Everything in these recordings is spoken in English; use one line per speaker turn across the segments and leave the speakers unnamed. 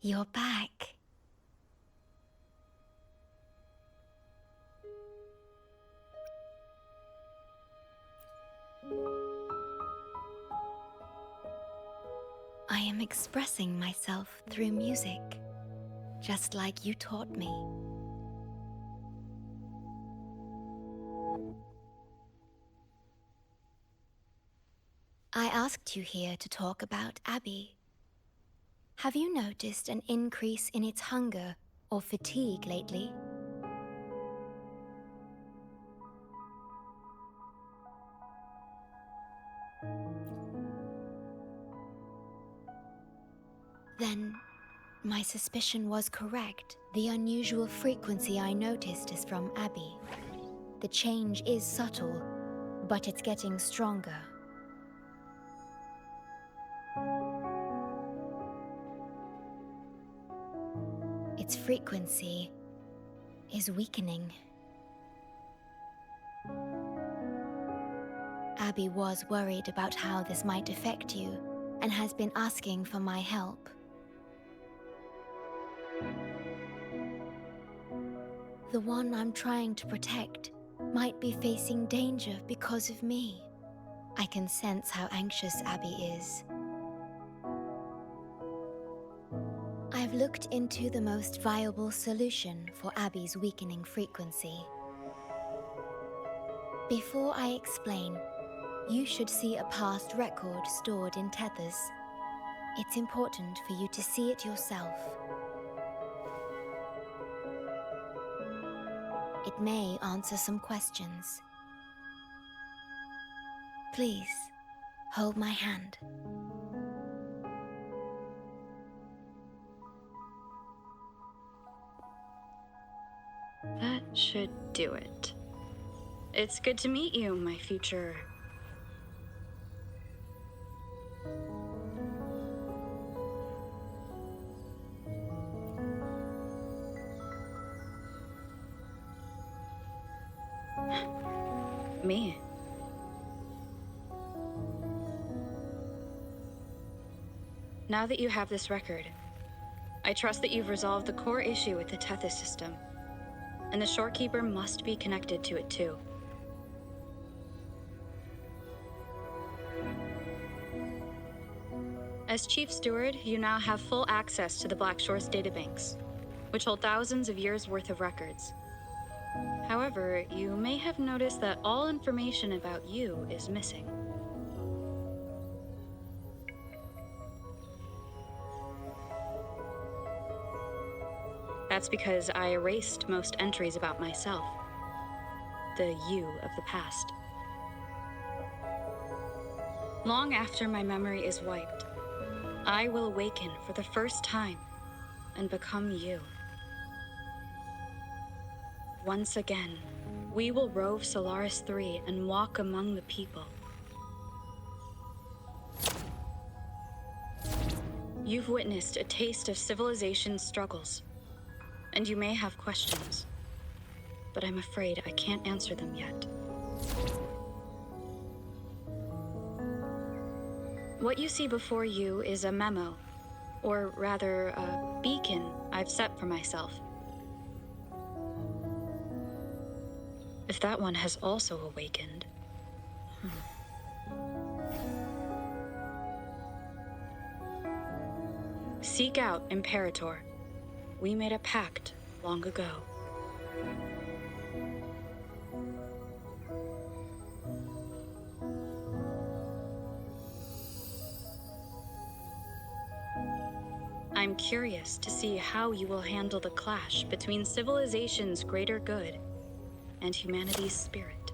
You're back. I am expressing myself through music, just like you taught me. I asked you here to talk about Abby. Have you noticed an increase in its hunger or fatigue lately? Then, my suspicion was correct. The unusual frequency I noticed is from Abby. The change is subtle, but it's getting stronger. Its frequency is weakening. Abby was worried about how this might affect you and has been asking for my help. The one I'm trying to protect might be facing danger because of me. I can sense how anxious Abby is. I've looked into the most viable solution for Abby's weakening frequency. Before I explain, you should see a past record stored in tethers. It's important for you to see it yourself. It may answer some questions. Please, hold my hand.
That should do it. It's good to meet you, my future... Me. Now that you have this record, I trust that you've resolved the core issue with the Tethys system, and the Shorekeeper must be connected to it too. As Chief Steward, you now have full access to the Black Shore's databanks, which hold thousands of years' worth of records. However, you may have noticed that all information about you is missing. That's because I erased most entries about myself, the you of the past. Long after my memory is wiped, I will awaken for the first time and become you. Once again, we will rove Solaris 3 and walk among the people. You've witnessed a taste of civilization's struggles, and you may have questions, but I'm afraid I can't answer them yet. What you see before you is a memo, or rather, a beacon I've set for myself. If that one has also awakened... Seek out Imperator. We made a pact long ago. I'm curious to see how you will handle the clash between civilization's greater good and humanity's spirit.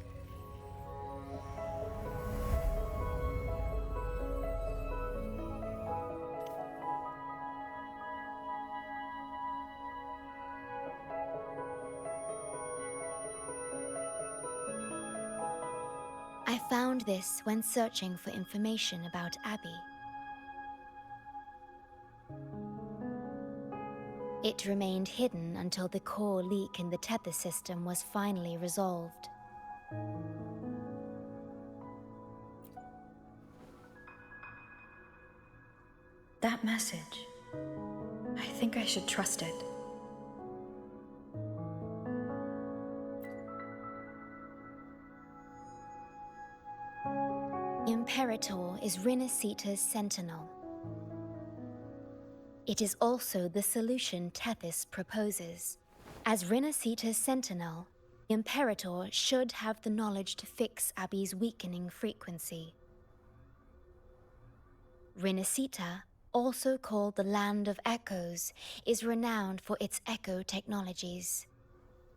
I found this when searching for information about Abby. It remained hidden until the core leak in the tether system was finally resolved.
That message.
I think I should trust it.
Imperator is Rinasita's sentinel. It is also the solution Tethys proposes. As Rinasita's sentinel, Imperator should have the knowledge to fix Abby's weakening frequency. Rinasita, also called the Land of Echoes, is renowned for its echo technologies.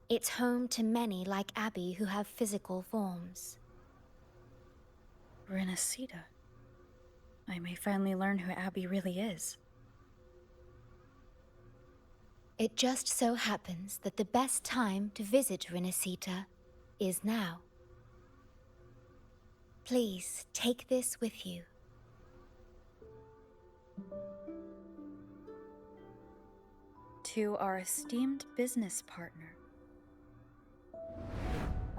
It's home to many like Abby who have physical forms.
Renacita. I may finally learn who Abby really is.
It just so happens that the best time to visit Rinasita is now. Please take this with you.
To our esteemed business partner.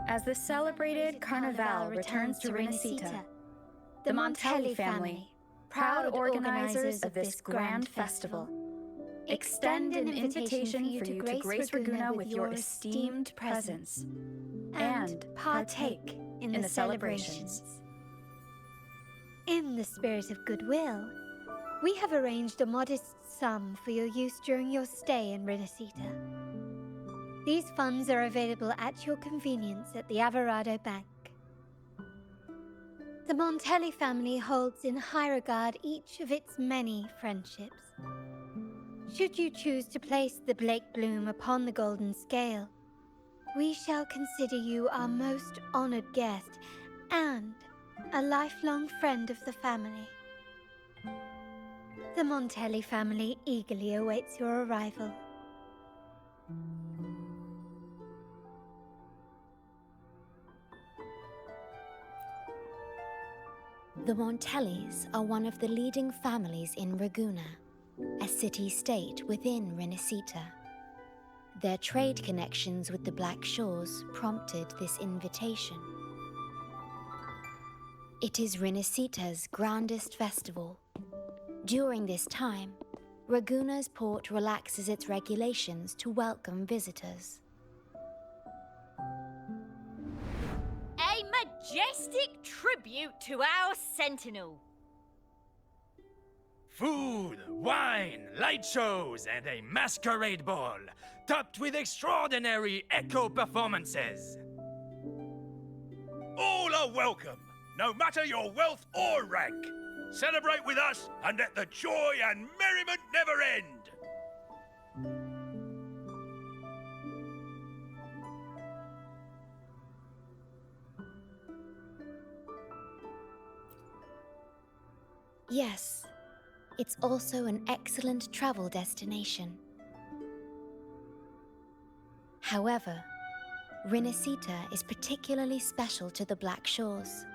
As the celebrated Carnival returns to Rinasita, the Montelli family, proud organizers of this grand festival, extend an invitation for you to grace Ragunna with your esteemed presence and partake in the celebrations.
In the spirit of goodwill, we have arranged a modest sum for your use during your stay in Rinasita. These funds are available at your convenience at the Averado Bank. The Montelli family holds in high regard each of its many friendships. Should you choose to place the Blake Bloom upon the golden scale, we shall consider you our most honored guest and a lifelong friend of the family. The Montelli family eagerly awaits your arrival.
The Montellis are one of the leading families in Ragunna, a city-state within Rinasita. Their trade connections with the Black Shores prompted this invitation. It is Rinasita's grandest festival. During this time, Ragunna's port relaxes its regulations to welcome visitors.
A majestic tribute to our sentinel.
Food, wine, light shows, and a masquerade ball, topped with extraordinary echo performances.
All are welcome, no matter your wealth or rank. Celebrate with us and let the joy and merriment never end.
Yes, it's also an excellent travel destination. However, Rinasita is particularly special to the Black Shores.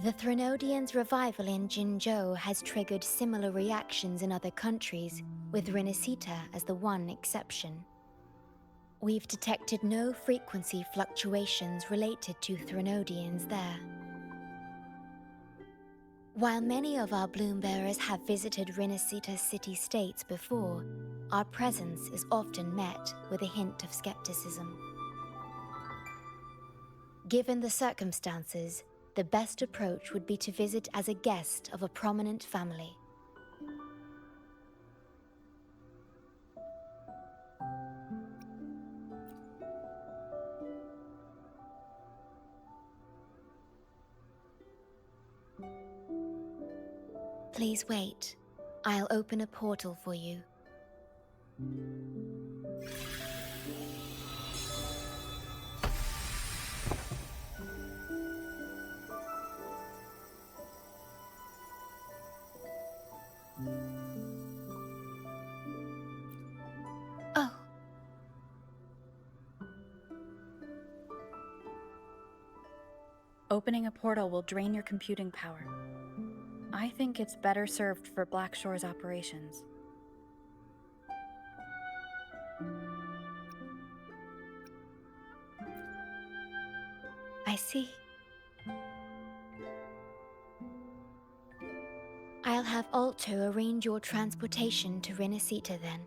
The Threnodians' revival in Jinzhou has triggered similar reactions in other countries, with Rinasita as the one exception. We've detected no frequency fluctuations related to Threnodians there. While many of our bloom-bearers have visited Rinasita's city-states before, our presence is often met with a hint of skepticism. Given the circumstances, the best approach would be to visit as a guest of a prominent family. Please wait. I'll open a portal for you. Oh.
Opening a portal will drain your computing power. I think it's better served for Black Shore's operations.
I see. I'll have Alt To arrange your transportation to Renacita, then.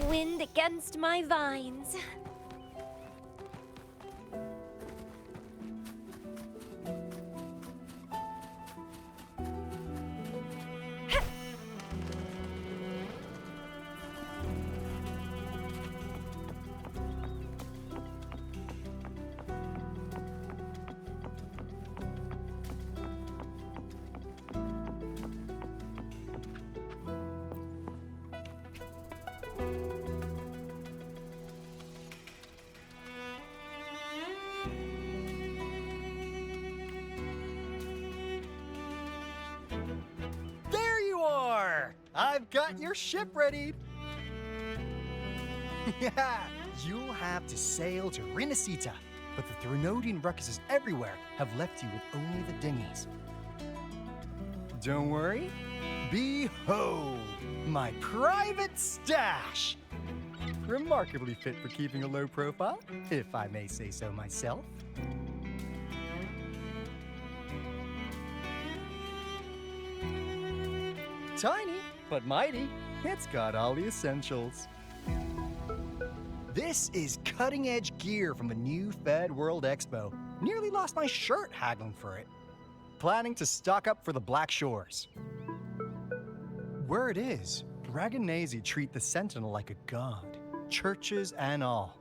Wind against my vines.
There you are! I've got your ship ready. Yeah, you'll have to sail to Renacita, but the Threnodian ruckuses everywhere have left you with only the dinghies. Don't worry. Behold, my private stash! Remarkably fit for keeping a low profile, if I may say so myself. Tiny, but mighty. It's got all the essentials. This is cutting-edge gear from the new Fed World Expo. Nearly lost my shirt haggling for it. Planning to stock up for the Black Shores. Word is, Dragonese treat the Sentinel like a god. Churches and all.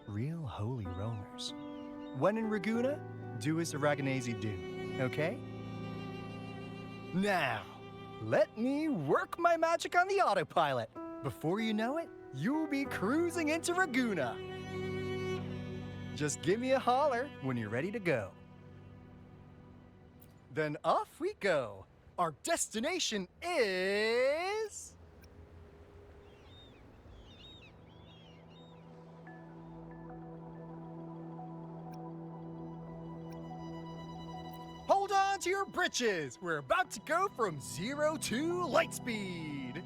Real holy roamers. When in Raguna, do as the Dragonese do, okay? Now, let me work my magic on the autopilot. Before you know it, you'll be cruising into Raguna. Just give me a holler when you're ready to go. Then off we go. Our destination is... Hold on to your britches! We're about to go from 0 to light speed!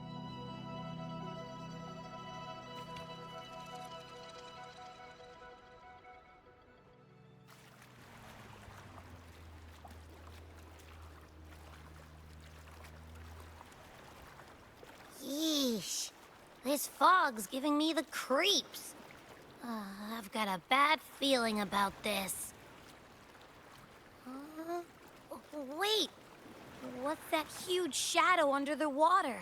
Yeesh. This fog's giving me the creeps. I've got a bad feeling about this. Wait! What's that huge shadow under the water?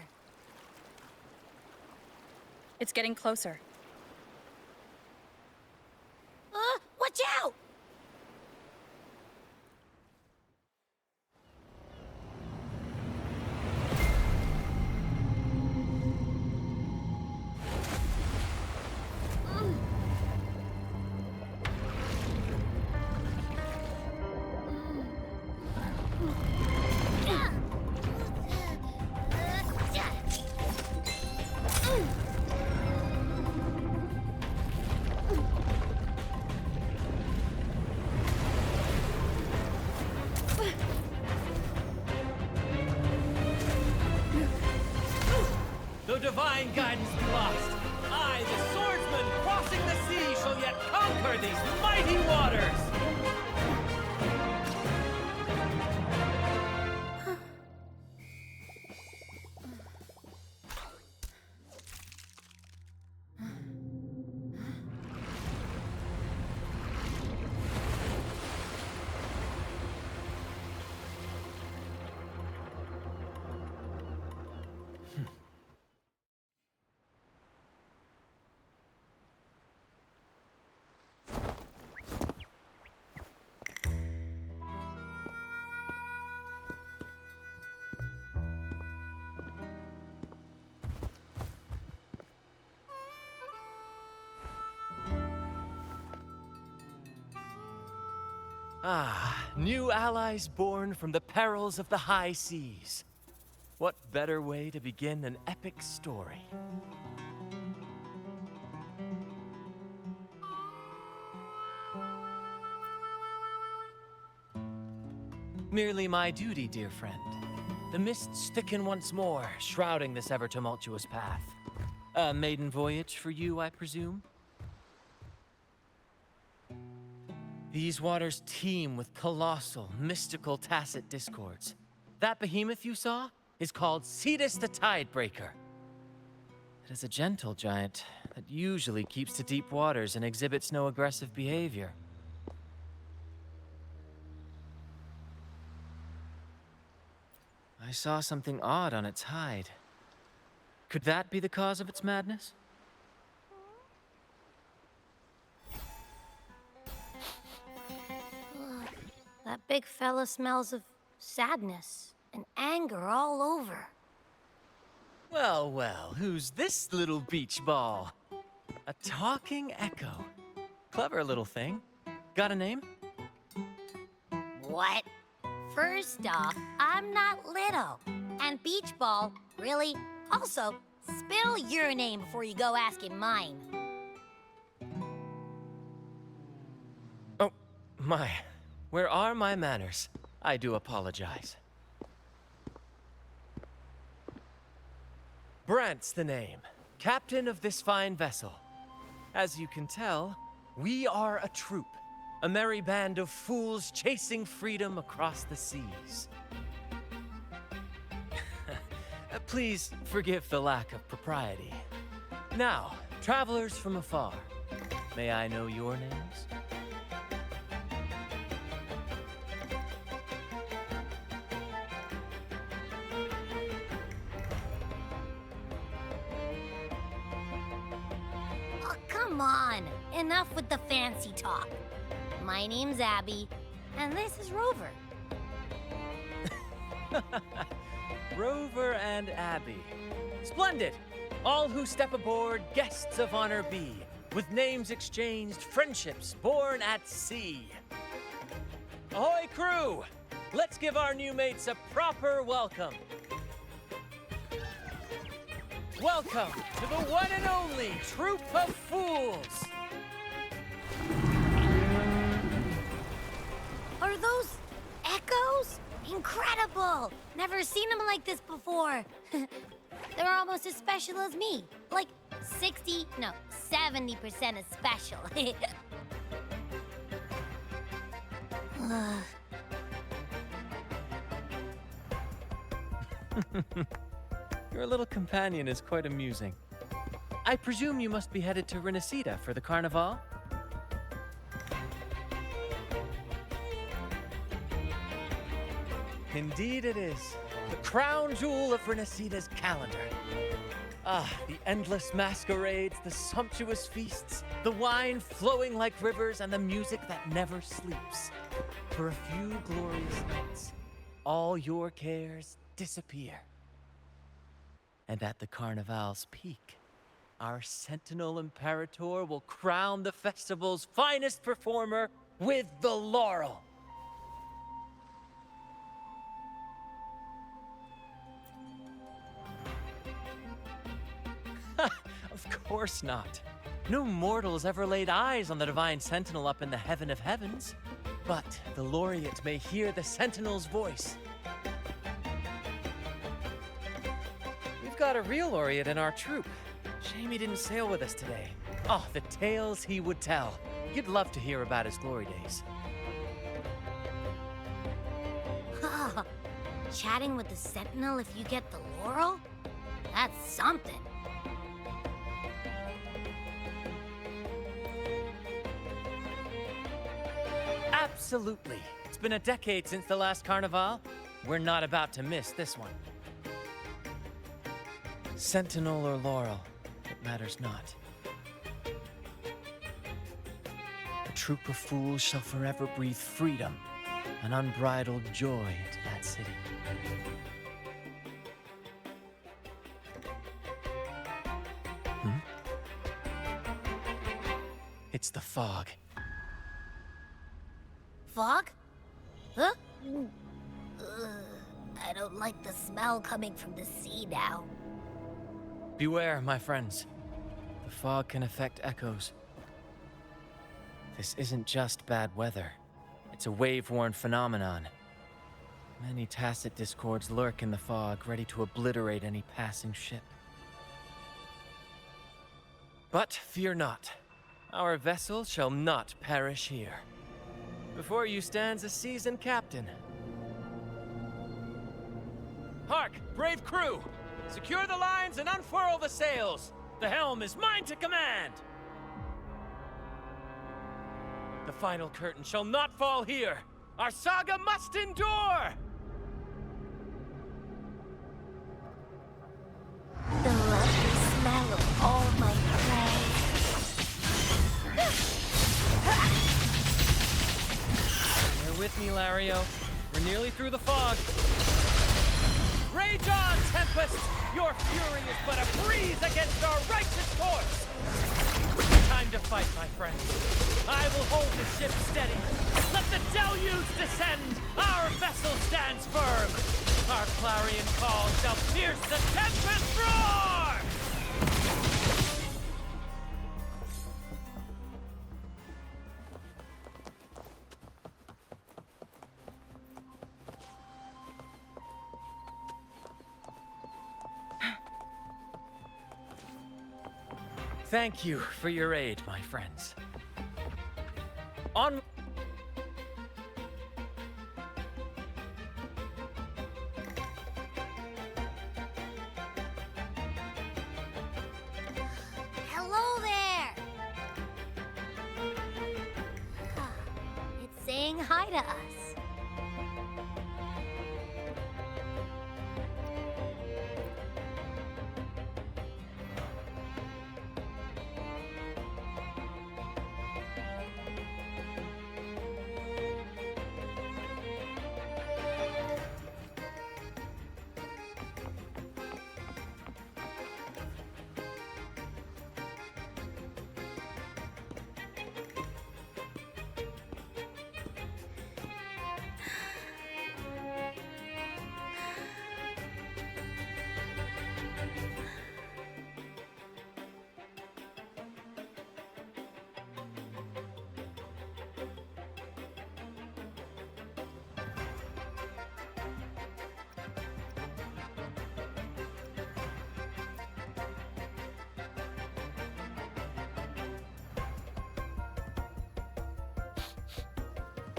It's getting closer.
Watch out!
Though divine guidance be lost, I, the swordsman crossing the sea, shall yet conquer these mighty waters! Ah, new allies born from the perils of the high seas. What better way to begin an epic story? Merely my duty, dear friend. The mists thicken once more, shrouding this ever-tumultuous path. A maiden voyage for you, I presume? These waters teem with colossal, mystical, tacit discords. That behemoth you saw is called Cetus the Tidebreaker. It is a gentle giant that usually keeps to deep waters and exhibits no aggressive behavior. I saw something odd on its hide. Could that be the cause of its madness?
That big fella smells of sadness and anger all over.
Well, well, who's this little beach ball? A talking echo. Clever little thing. Got a name?
What? First off, I'm not little. And Beach Ball, really? Also, spill your name before you go asking mine.
Oh, my. Where are my manners? I do apologize. Brant's the name. Captain of this fine vessel. As you can tell, we are a troop. A merry band of fools chasing freedom across the seas. Please forgive the lack of propriety. Now, travelers from afar, may I know your names?
Oh, come on. Enough with the fancy talk. My name's Abby, and this is Rover.
Rover and Abby. Splendid! All who step aboard, guests of honor be. With names exchanged, friendships born at sea. Ahoy, crew! Let's give our new mates a proper welcome. Welcome to the one and only Troop of Fools!
Are those echoes? Incredible! Never seen them like this before. They're almost as special as me. Like 70% as special.
Your little companion is quite amusing. I presume you must be headed to Renacida for the Carnival? Indeed it is. The crown jewel of Renacida's calendar. Ah, the endless masquerades, the sumptuous feasts, the wine flowing like rivers, and the music that never sleeps. For a few glorious nights, all your cares disappear. And at the Carnival's peak, our Sentinel Imperator will crown the festival's finest performer with the laurel. Of course not. No mortals ever laid eyes on the Divine Sentinel up in the heaven of heavens. But the laureate may hear the Sentinel's voice. We've got a real laureate in our troop. Shame he didn't sail with us today. Oh, the tales he would tell. You'd love to hear about his glory days.
Chatting with the Sentinel if you get the laurel? That's something.
Absolutely. It's been a decade since the last Carnival. We're not about to miss this one. Sentinel or laurel, it matters not. A troop of fools shall forever breathe freedom and unbridled joy into that city. It's the fog.
Fog? Huh? Ugh, I don't like the smell coming from the sea now.
Beware, my friends. The fog can affect echoes. This isn't just bad weather. It's a wave-worn phenomenon. Many tacit discords lurk in the fog, ready to obliterate any passing ship. But fear not. Our vessel shall not perish here. Before you stands a seasoned captain. Hark, brave crew! Secure the lines and unfurl the sails! The helm is mine to command! The final curtain shall not fall here! Our saga must endure!
The lovely smell of all my prey.
Bear with me, Lario. We're nearly through the fog. Rage on, Tempest! Your fury is but a breeze against our righteous course! Time to fight, my friends. I will hold the ship steady. Let the deluge descend! Our vessel stands firm! Our clarion call shall pierce the tempest roar! Thank you for your aid, my friends. On...
Hello there! It's saying hi to us.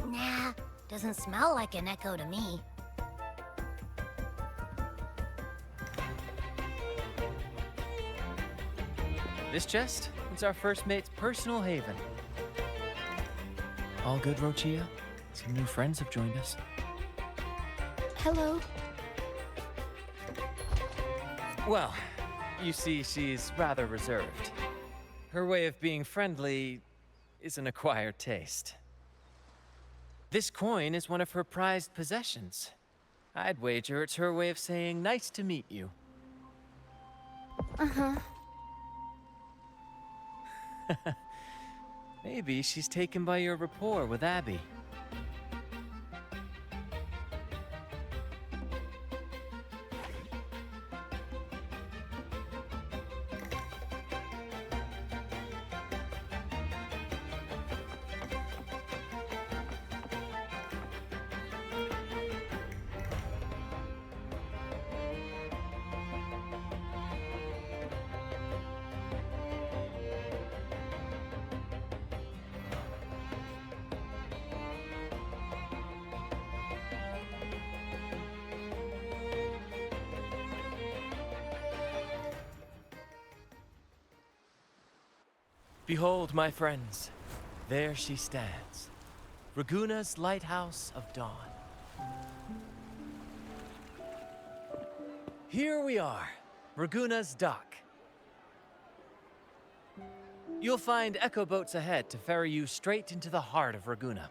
Nah, doesn't smell like an echo to me.
This chest is our first mate's personal haven. All good, Rochia? Some new friends have joined us.
Hello.
Well, you see, she's rather reserved. Her way of being friendly is an acquired taste. This coin is one of her prized possessions. I'd wager it's her way of saying nice to meet you.
Uh-huh.
Maybe she's taken by your rapport with Abby. Behold, my friends, there she stands, Raguna's lighthouse of dawn. Here we are, Raguna's dock. You'll find echo boats ahead to ferry you straight into the heart of Raguna.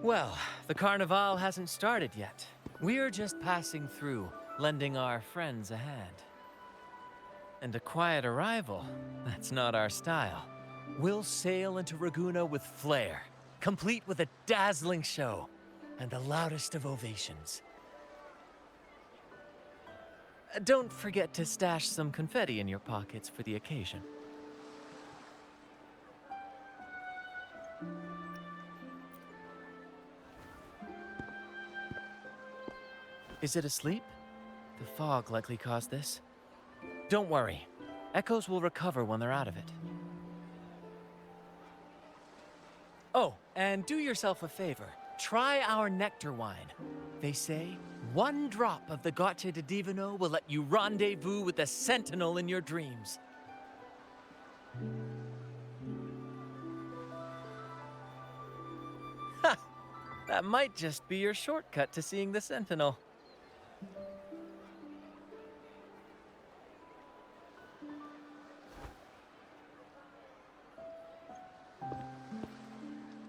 Well, the Carnival hasn't started yet. We're just passing through, lending our friends a hand. And a quiet arrival, that's not our style. we'll sail into Raguna with flair, complete with a dazzling show and the loudest of ovations. Don't forget to stash some confetti in your pockets for the occasion. Is it asleep? The fog likely caused this. Don't worry. Echoes will recover when they're out of it. Oh, and do yourself a favor. Try our nectar wine. They say one drop of the Gace de Divino will let you rendezvous with the Sentinel in your dreams. Ha! That might just be your shortcut to seeing the Sentinel.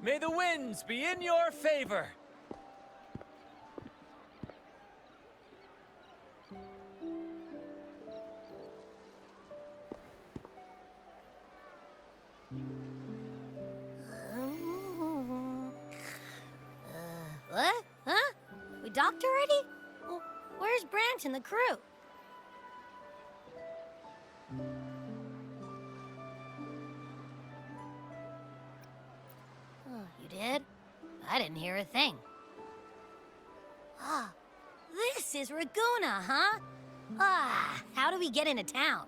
May the winds be in your favor!
What? Huh? We docked already? Well, where's Brant and the crew? Oh, you did? I didn't hear a thing. Ah, this is Raguna, huh? Ah, how do we get into town?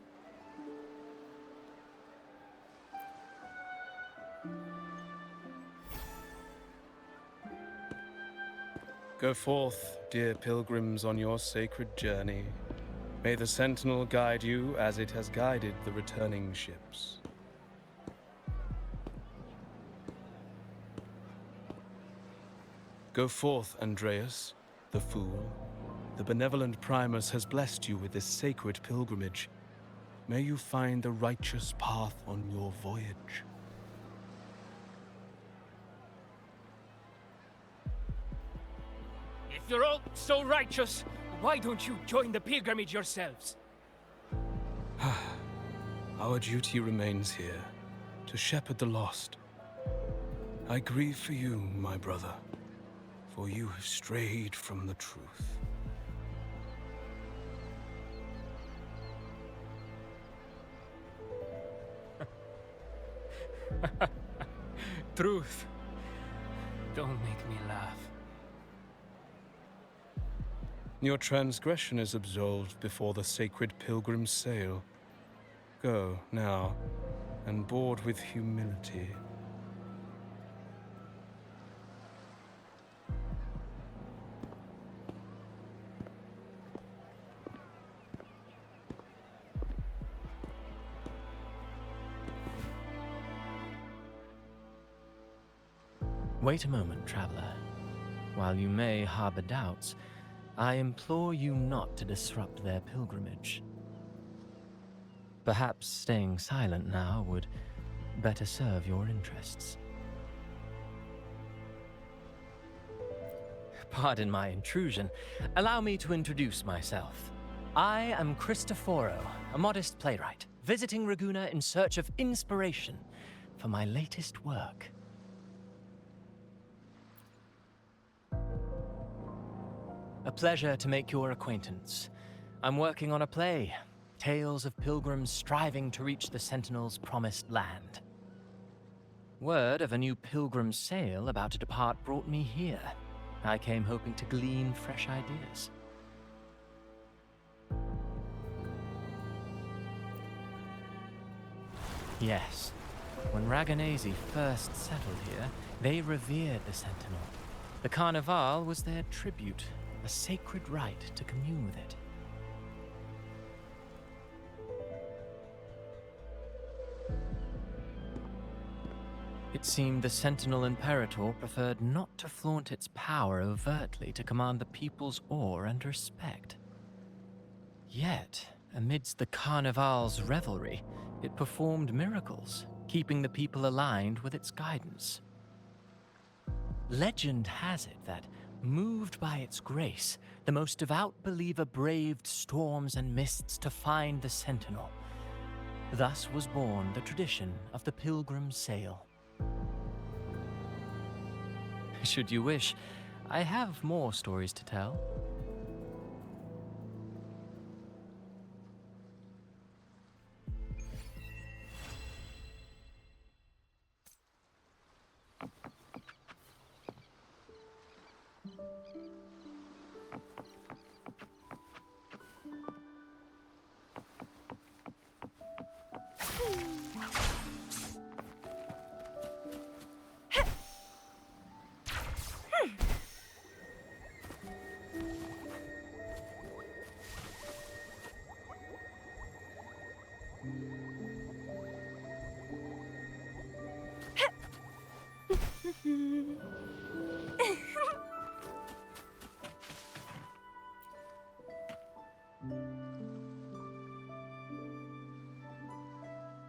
Go forth, dear pilgrims, on your sacred journey. May the Sentinel guide you as it has guided the returning ships. Go forth, Andreas, the fool. The benevolent Primus has blessed you with this sacred pilgrimage. May you find the righteous path on your voyage.
If you're all so righteous, why don't you join the pilgrimage yourselves?
Our duty remains here, to shepherd the lost. I grieve for you, my brother, for you have strayed from the truth.
Truth. Don't make me laugh.
Your transgression is absolved before the sacred pilgrims sail. Go, now, and board with humility.
Wait a moment, traveler. While you may harbor doubts, I implore you not to disrupt their pilgrimage. Perhaps staying silent now would better serve your interests. Pardon my intrusion. Allow me to introduce myself. I am Cristoforo, a modest playwright, visiting Raguna in search of inspiration for my latest work. A pleasure to make your acquaintance. I'm working on a play, tales of pilgrims striving to reach the Sentinel's promised land. Word of a new pilgrim sail about to depart brought me here. I came hoping to glean fresh ideas. Yes, when Raganese first settled here, they revered the Sentinel. The Carnival was their tribute, a sacred right to commune with it. It seemed the Sentinel Imperator preferred not to flaunt its power overtly to command the people's awe and respect. Yet, amidst the Carnival's revelry, it performed miracles, keeping the people aligned with its guidance. Legend has it that, moved by its grace, the most devout believer braved storms and mists to find the Sentinel. Thus was born the tradition of the pilgrim sail. Should you wish, I have more stories to tell.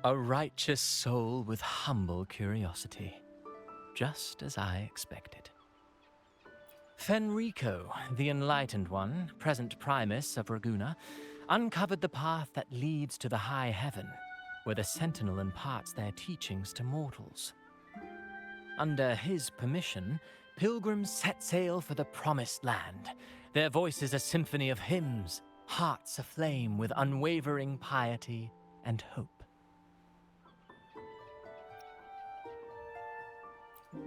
A righteous soul with humble curiosity, just as I expected. Fenrico, the Enlightened One, present Primus of Raguna, uncovered the path that leads to the high heaven, where the Sentinel imparts their teachings to mortals. Under his permission, pilgrims set sail for the Promised Land, their voices a symphony of hymns, hearts aflame with unwavering piety and hope.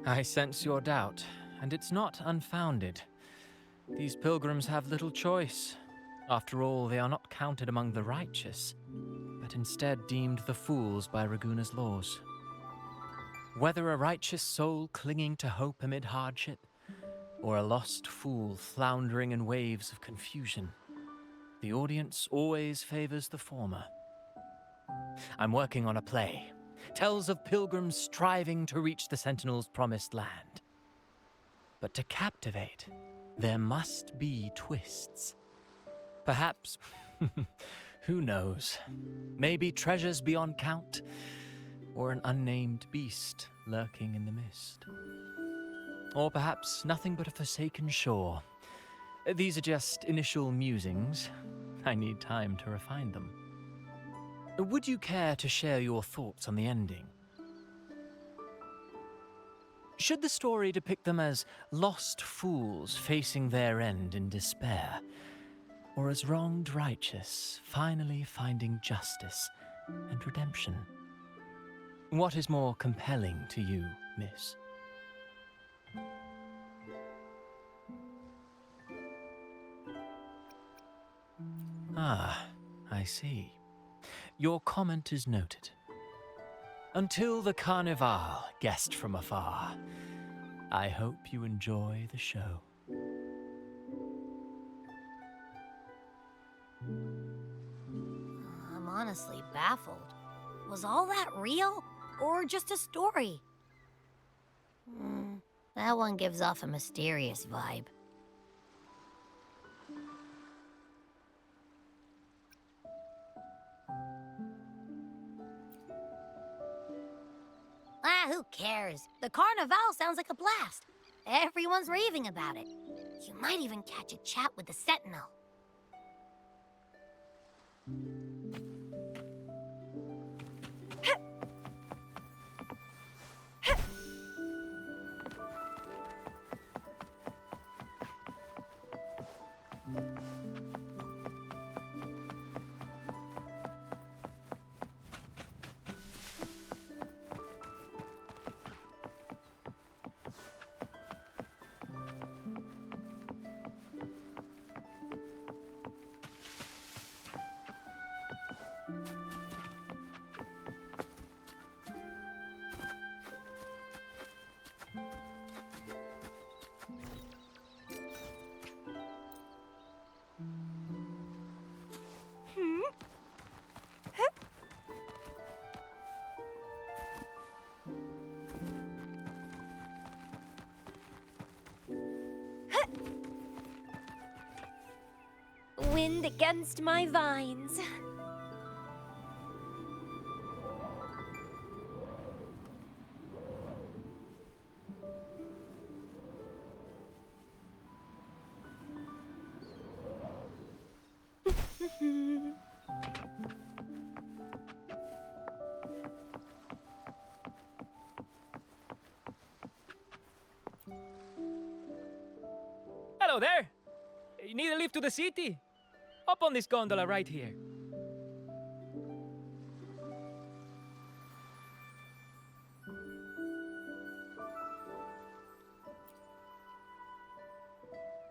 I sense your doubt, and it's not unfounded. These pilgrims have little choice. After all, they are not counted among the righteous, but instead deemed the fools by Raguna's laws. Whether a righteous soul clinging to hope amid hardship, or a lost fool floundering in waves of confusion, the audience always favors the former. I'm working on a play. Tells of pilgrims striving to reach the Sentinel's promised land. But to captivate, there must be twists. Perhaps, who knows, maybe treasures beyond count, or an unnamed beast lurking in the mist. Or perhaps nothing but a forsaken shore. These are just initial musings. I need time to refine them. Would you care to share your thoughts on the ending? Should the story depict them as lost fools facing their end in despair, or as wronged righteous finally finding justice and redemption? What is more compelling to you, miss? Ah, I see. Your comment is noted. Until the Carnival, guest from afar, I hope you enjoy the show.
I'm honestly baffled. Was all that real, or just a story? That one gives off a mysterious vibe. Who cares? The Carnival sounds like a blast. Everyone's raving about it. You might even catch a chat with the Sentinel.
Wind against my vines.
there! You need a lift to the city. Hop on this gondola right here.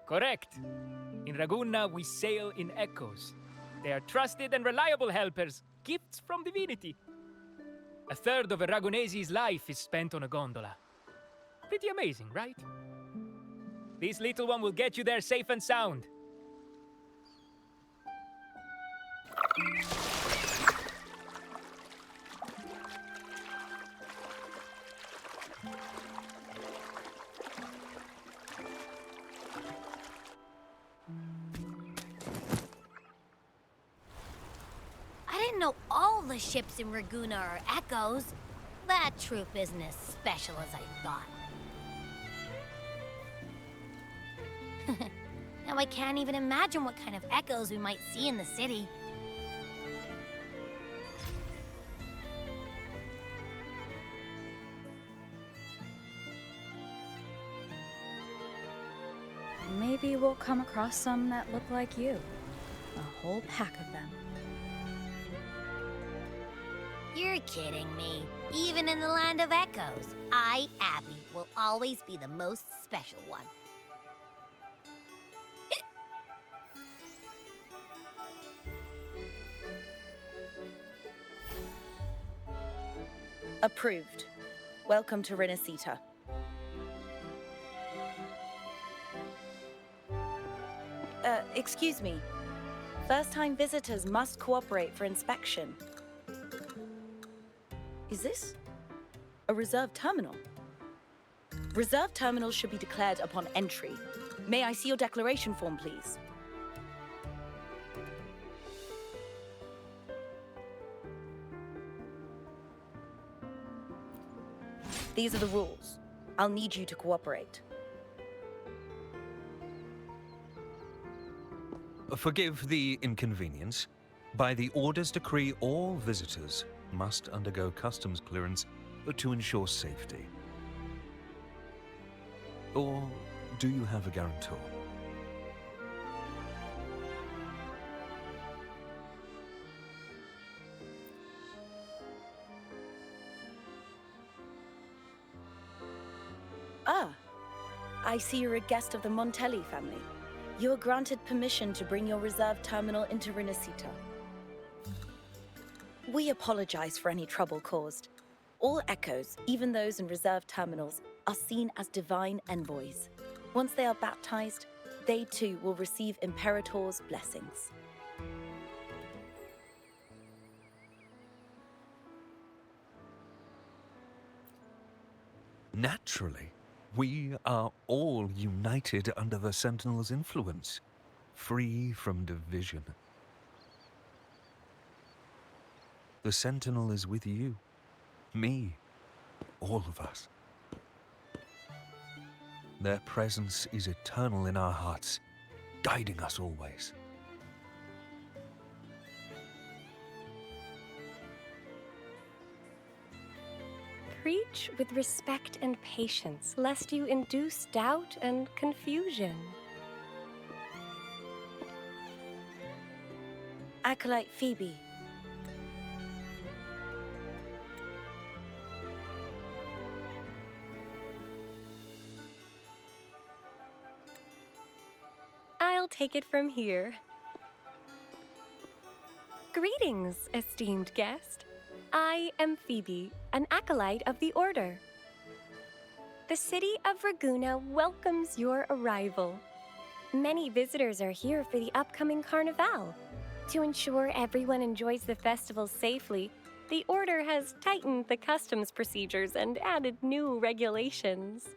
Correct. In Raguna, we sail in echoes. They are trusted and reliable helpers, gifts from divinity. A third of a Ragunese's life is spent on a gondola. Pretty amazing, right? This little one will get you there safe and sound.
I didn't know all the ships in Raguna are echoes. That troop isn't as special as I thought. Now I can't even imagine what kind of echoes we might see in the city.
Maybe we'll come across some that look like you. A whole pack of them.
You're kidding me. Even in the land of echoes, I, Abby, will always be the most special one.
Approved. Welcome to Renacita. Excuse me. First-time visitors must cooperate for inspection. Is this a reserved terminal? Reserved terminals should be declared upon entry. May I see your declaration form, please? These are the rules. I'll need you to cooperate.
Forgive the inconvenience. By the Order's decree, all visitors must undergo customs clearance to ensure safety. Or do you have a guarantor?
Ah, I see you're a guest of the Montelli family. You are granted permission to bring your reserve terminal into Renacita. We apologize for any trouble caused. All echoes, even those in reserved terminals, are seen as divine envoys. Once they are baptized, they too will receive Imperator's blessings.
Naturally. We are all united under the Sentinel's influence, free from division. The Sentinel is with you, me, all of us. Their presence is eternal in our hearts, guiding us always.
Preach with respect and patience, lest you induce doubt and confusion.
Acolyte Phoebe.
I'll take it from here. Greetings, esteemed guest. I am Phoebe, an acolyte of the Order. The city of Raguna welcomes your arrival. Many visitors are here for the upcoming Carnival. To ensure everyone enjoys the festival safely, the Order has tightened the customs procedures and added new regulations.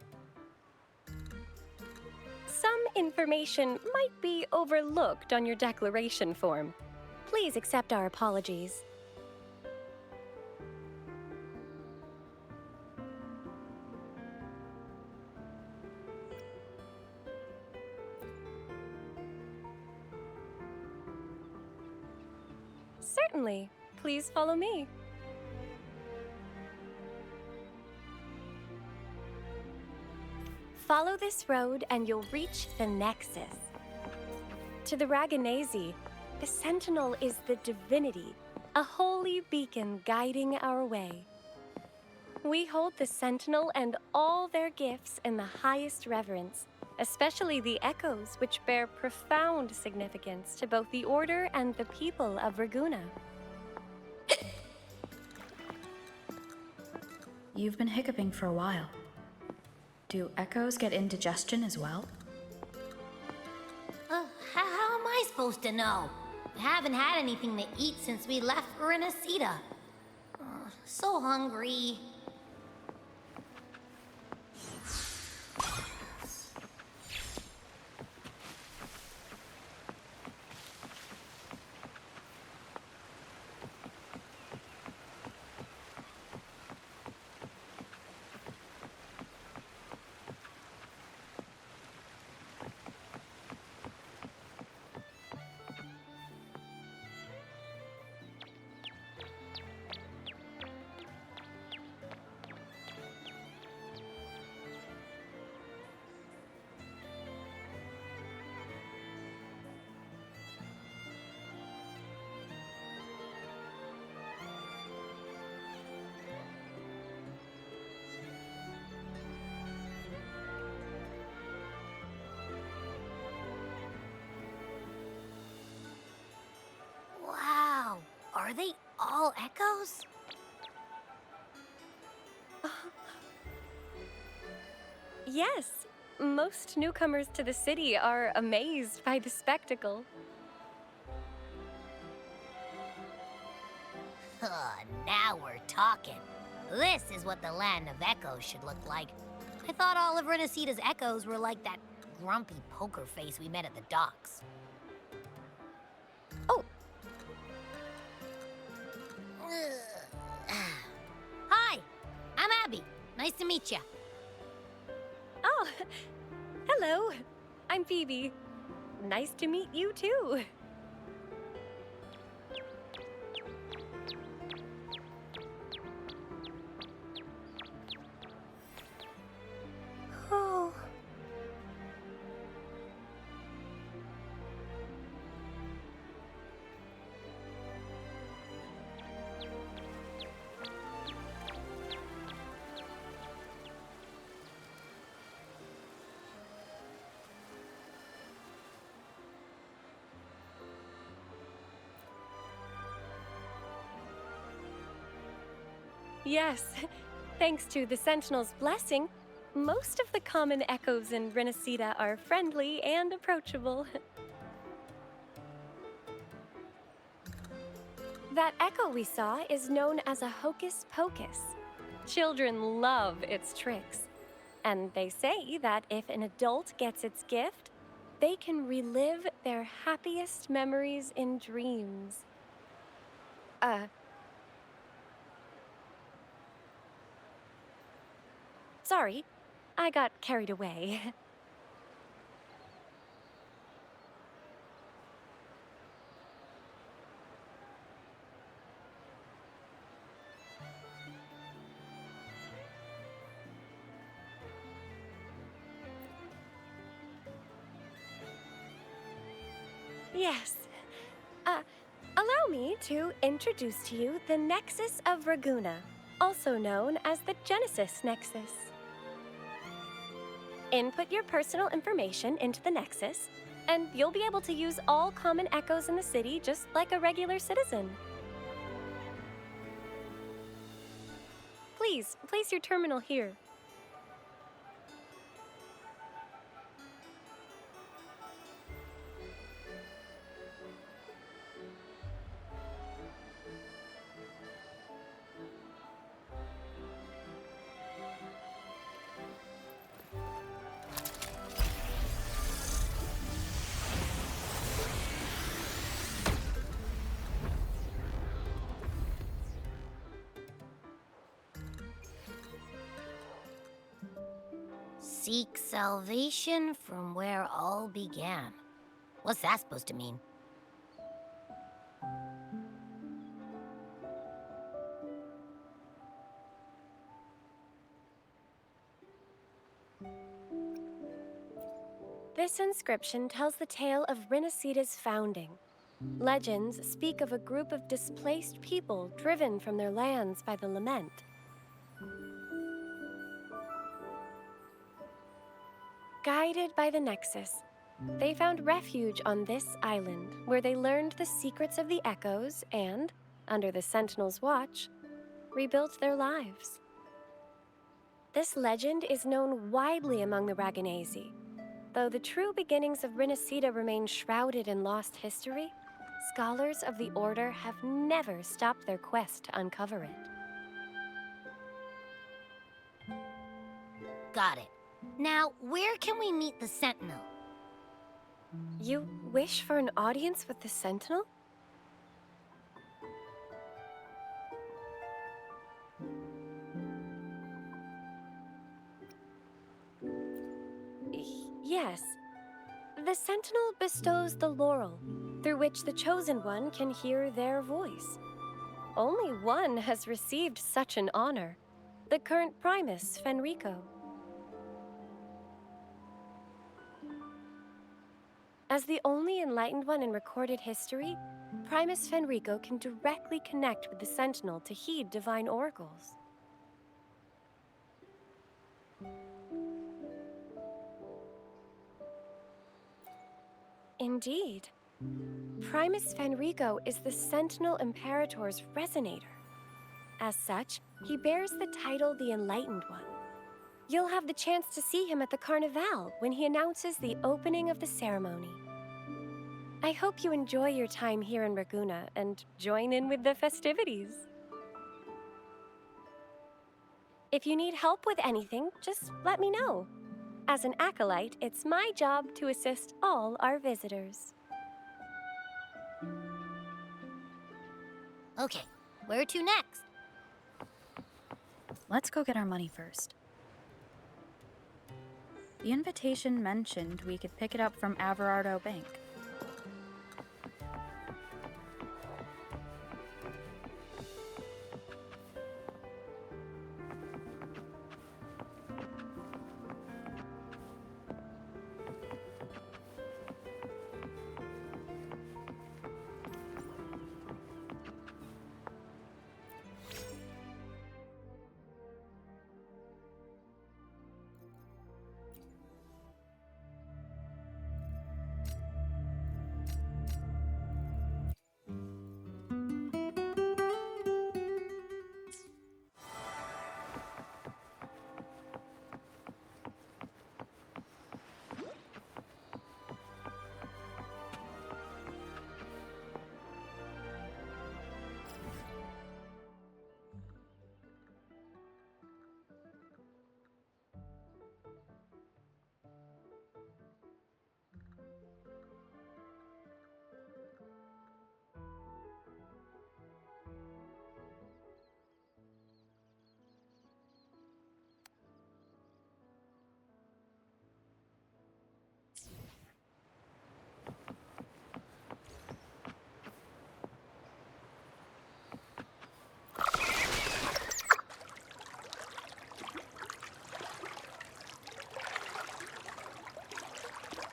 Some information might be overlooked on your declaration form. Please accept our apologies. Certainly. Please follow me. Follow this road and you'll reach the Nexus. To the Raganazi, the Sentinel is the divinity, a holy beacon guiding our way. We hold the Sentinel and all their gifts in the highest reverence, especially the echoes, which bear profound significance to both the Order and the people of Raguna.
You've been hiccuping for a while. Do echoes get indigestion as well?
How am I supposed to know? I haven't had anything to eat since we left Renacita. So hungry. Wow, are they all echoes?
Yes, most newcomers to the city are amazed by the spectacle.
Now we're talking. This is what the land of echoes should look like. I thought all of Renacita's echoes were like that grumpy poker face we met at the docks.
Oh.
Hi, I'm Abby. Nice to meet you.
Oh, hello. I'm Phoebe. Nice to meet you too. Oh. Yes, thanks to the Sentinel's blessing, most of the common echoes in Renacita are friendly and approachable. That echo we saw is known as a hocus pocus. Children love its tricks. And they say that if an adult gets its gift, they can relive their happiest memories in dreams. Sorry, I got carried away. Yes. Allow me to introduce to you the Nexus of Raguna, also known as the Genesis Nexus. Input your personal information into the Nexus, and you'll be able to use all common echoes in the city just like a regular citizen. Please, place your terminal here.
Seek salvation from where all began. What's that supposed to mean?
This inscription tells the tale of Rinasita's founding. Legends speak of a group of displaced people driven from their lands by the lament. Guided by the Nexus, they found refuge on this island, where they learned the secrets of the echoes and, under the Sentinel's watch, rebuilt their lives. This legend is known widely among the Raganesi. Though the true beginnings of Rinasita remain shrouded in lost history, scholars of the Order have never stopped their quest to uncover it.
Got it. Now, where can we meet the Sentinel?
You wish for an audience with the Sentinel? Yes. The Sentinel bestows the laurel, through which the Chosen One can hear their voice. Only one has received such an honor, the current Primus, Fenrico. As the only enlightened one in recorded history, Primus Fenrico can directly connect with the Sentinel to heed divine oracles. Indeed. Primus Fenrico is the Sentinel Imperator's resonator. As such, he bears the title the Enlightened One. You'll have the chance to see him at the Carnival when he announces the opening of the ceremony. I hope you enjoy your time here in Raguna and join in with the festivities. If you need help with anything, just let me know. As an acolyte, it's my job to assist all our visitors.
Okay, where to next?
Let's go get our money first. The invitation mentioned we could pick it up from Averardo Bank.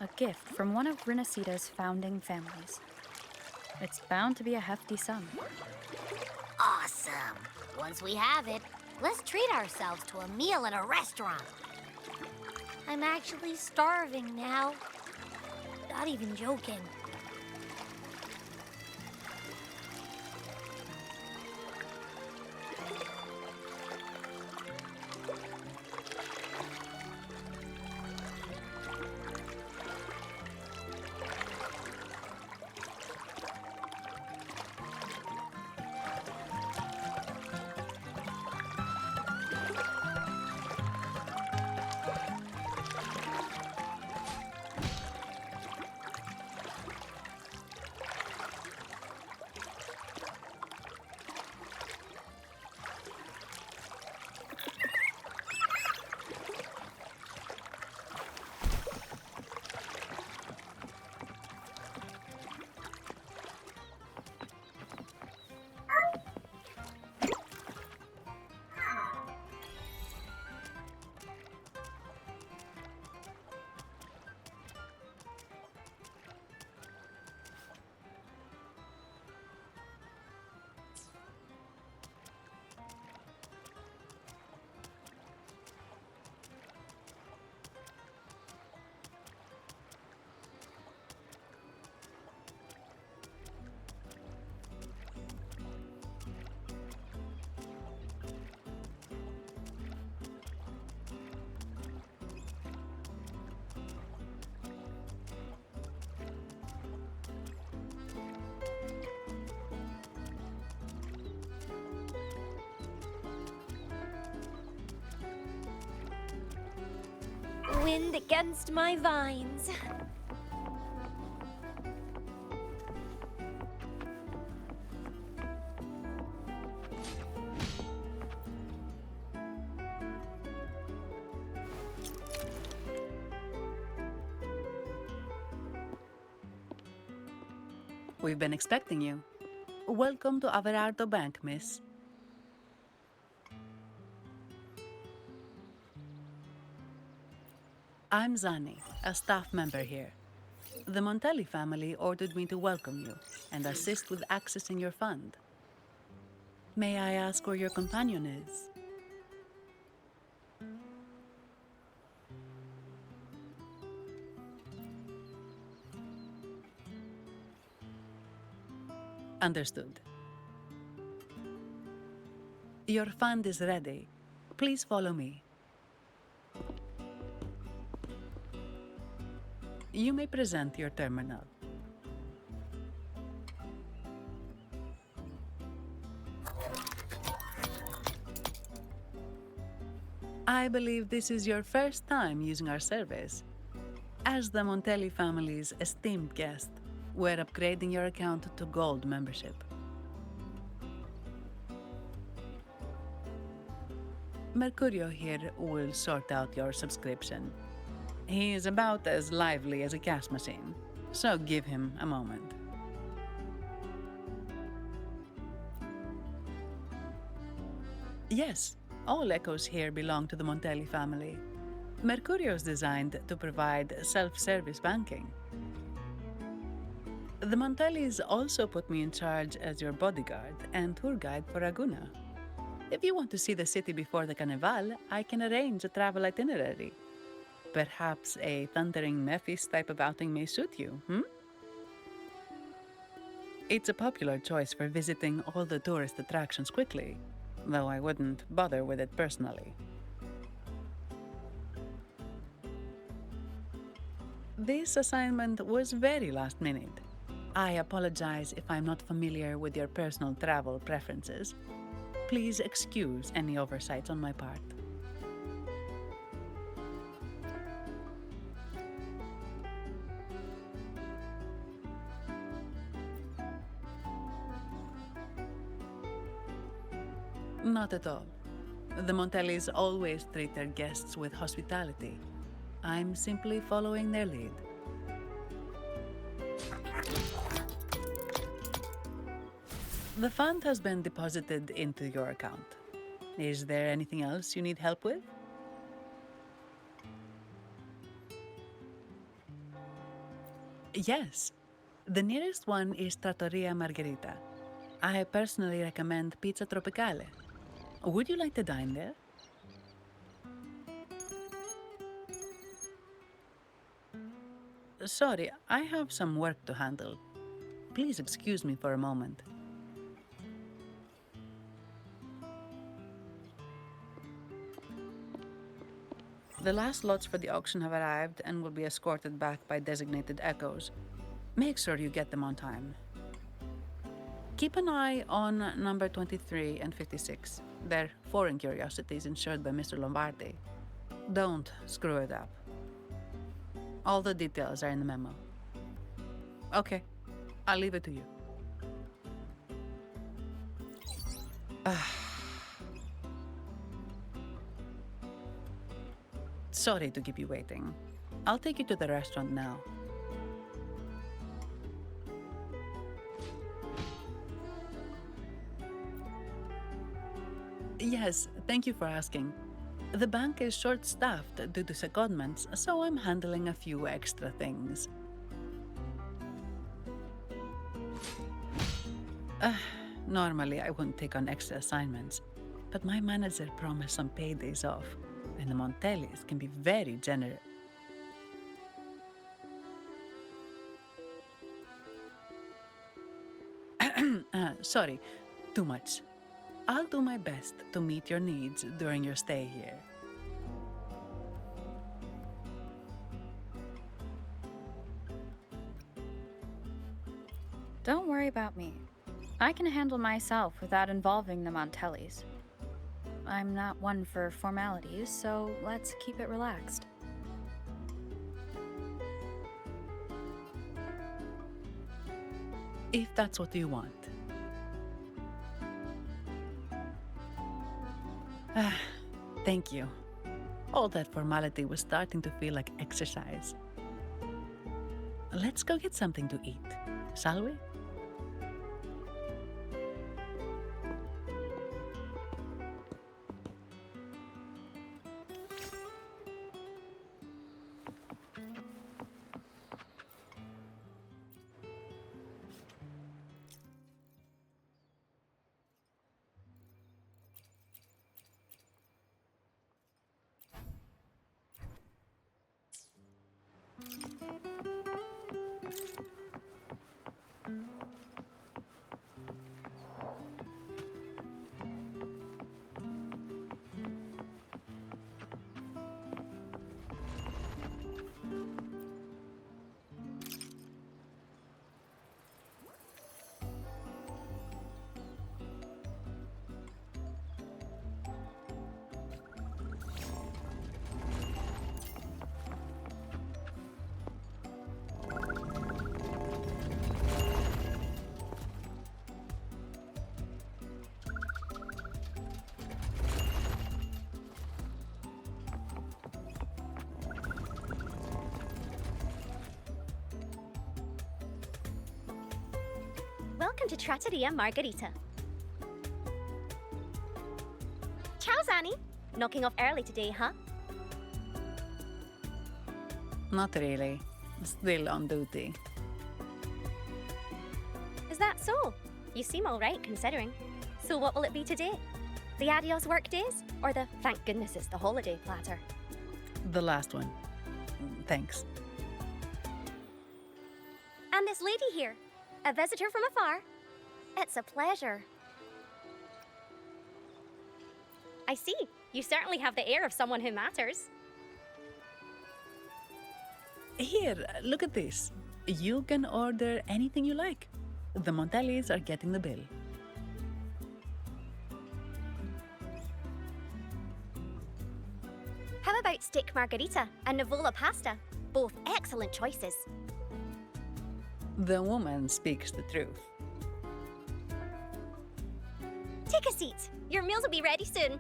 A gift from one of Rinasita's founding families. It's bound to be a hefty sum.
Awesome. Once we have it, let's treat ourselves to a meal at a restaurant. I'm actually starving now. Not even joking.
wind against my vines.
We've been expecting you. Welcome to Averardo Bank, miss. I'm Zani, a staff member here. The Montelli family ordered me to welcome you and assist with accessing your fund. May I ask where your companion is? Understood. Your fund is ready. Please follow me. You may present your terminal. I believe this is your first time using our service. As the Montelli family's esteemed guest, we're upgrading your account to Gold membership. Mercurio here will sort out your subscription. He is about as lively as a cash machine, so give him a moment. Yes, all echoes here belong to the Montelli family. Mercurio is designed to provide self-service banking. The Montellis also put me in charge as your bodyguard and tour guide for Raguna. If you want to see the city before the Carnival, I can arrange a travel itinerary. Perhaps a thundering Memphis type of outing may suit you, It's a popular choice for visiting all the tourist attractions quickly, though I wouldn't bother with it personally. This assignment was very last minute. I apologize if I'm not familiar with your personal travel preferences. Please excuse any oversights on my part. Not at all. The Montellis always treat their guests with hospitality. I'm simply following their lead. The fund has been deposited into your account. Is there anything else you need help with? Yes. The nearest one is Trattoria Margherita. I personally recommend Pizza Tropicale. Would you like to dine there? Sorry, I have some work to handle. Please excuse me for a moment. The last lots for the auction have arrived and will be escorted back by designated echoes. Make sure you get them on time. Keep an eye on number 23 and 56. They're foreign curiosities insured by Mr. Lombardi. Don't screw it up. All the details are in the memo. Okay, I'll leave it to you. Sorry to keep you waiting. I'll take you to the restaurant now. Yes, thank you for asking. The bank is short-staffed due to secondments, so I'm handling a few extra things. Normally, I wouldn't take on extra assignments, but my manager promised some paydays off, and the Montellis can be very generous. Sorry, too much. I'll do my best to meet your needs during your stay here.
Don't worry about me. I can handle myself without involving the Montellis. I'm not one for formalities, so let's keep it relaxed.
if that's what you want. Ah, thank you. All that formality was starting to feel like exercise. Let's go get something to eat, shall we?
Welcome to Trattoria Margarita. Ciao, Zanni. Knocking off early today, huh?
Not really. Still on duty.
Is that so? You seem all right, considering. So what will it be today? The adios work days? Or the thank goodness it's the holiday platter?
The last one. Thanks.
And this lady here, a visitor from afar. It's a pleasure. I see. You certainly have the air of someone who matters.
Here, look at this. You can order anything you like. The Montellis are getting the bill.
How about steak margarita and Nivola pasta? Both excellent choices.
The woman speaks the truth.
Take a seat. Your meals will be ready soon.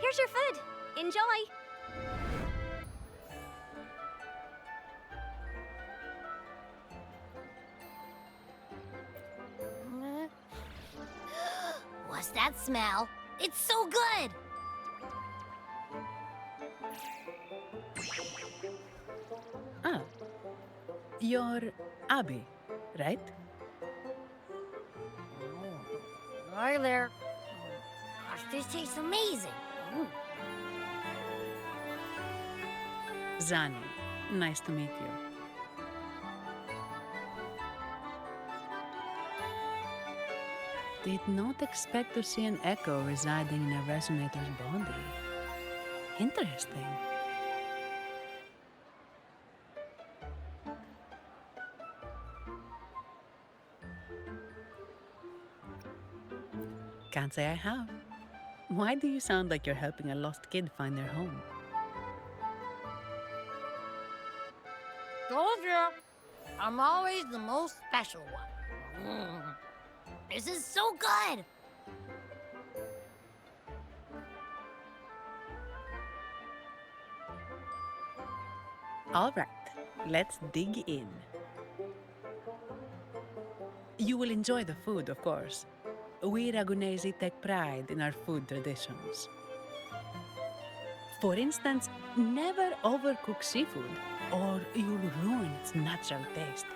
Here's your food. Enjoy.
What's that smell? It's so good!
Ah, you're Abby, right?
Hi there. Gosh, this tastes amazing.
Zanni, nice to meet you. Did not expect to see an echo residing in a resonator's body. Interesting. Can't say I have. Why do you sound like you're helping a lost kid find their home?
Told you, I'm always the most special one. This is so good!
All right, let's dig in. You will enjoy the food, of course. We Ragunesi take pride in our food traditions. For instance, never overcook seafood, or you'll ruin its natural taste.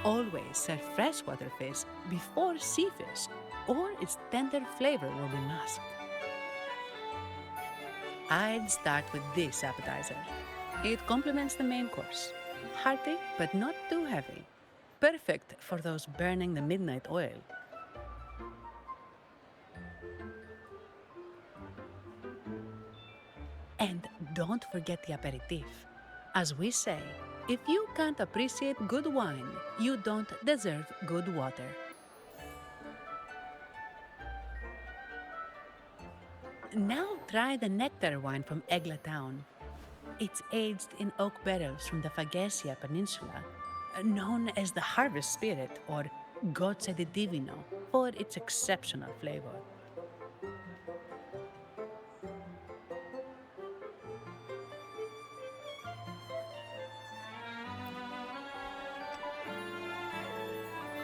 Always serve freshwater fish before sea fish, or its tender flavor will be masked. I'd start with this appetizer. It complements the main course. Hearty, but not too heavy. Perfect for those burning the midnight oil. And don't forget the aperitif. As we say, if you can't appreciate good wine, you don't deserve good water. Now try the nectar wine from Egla Town. It's aged in oak barrels from the Faghesia Peninsula, known as the Harvest Spirit or Gozze di Divino for its exceptional flavor.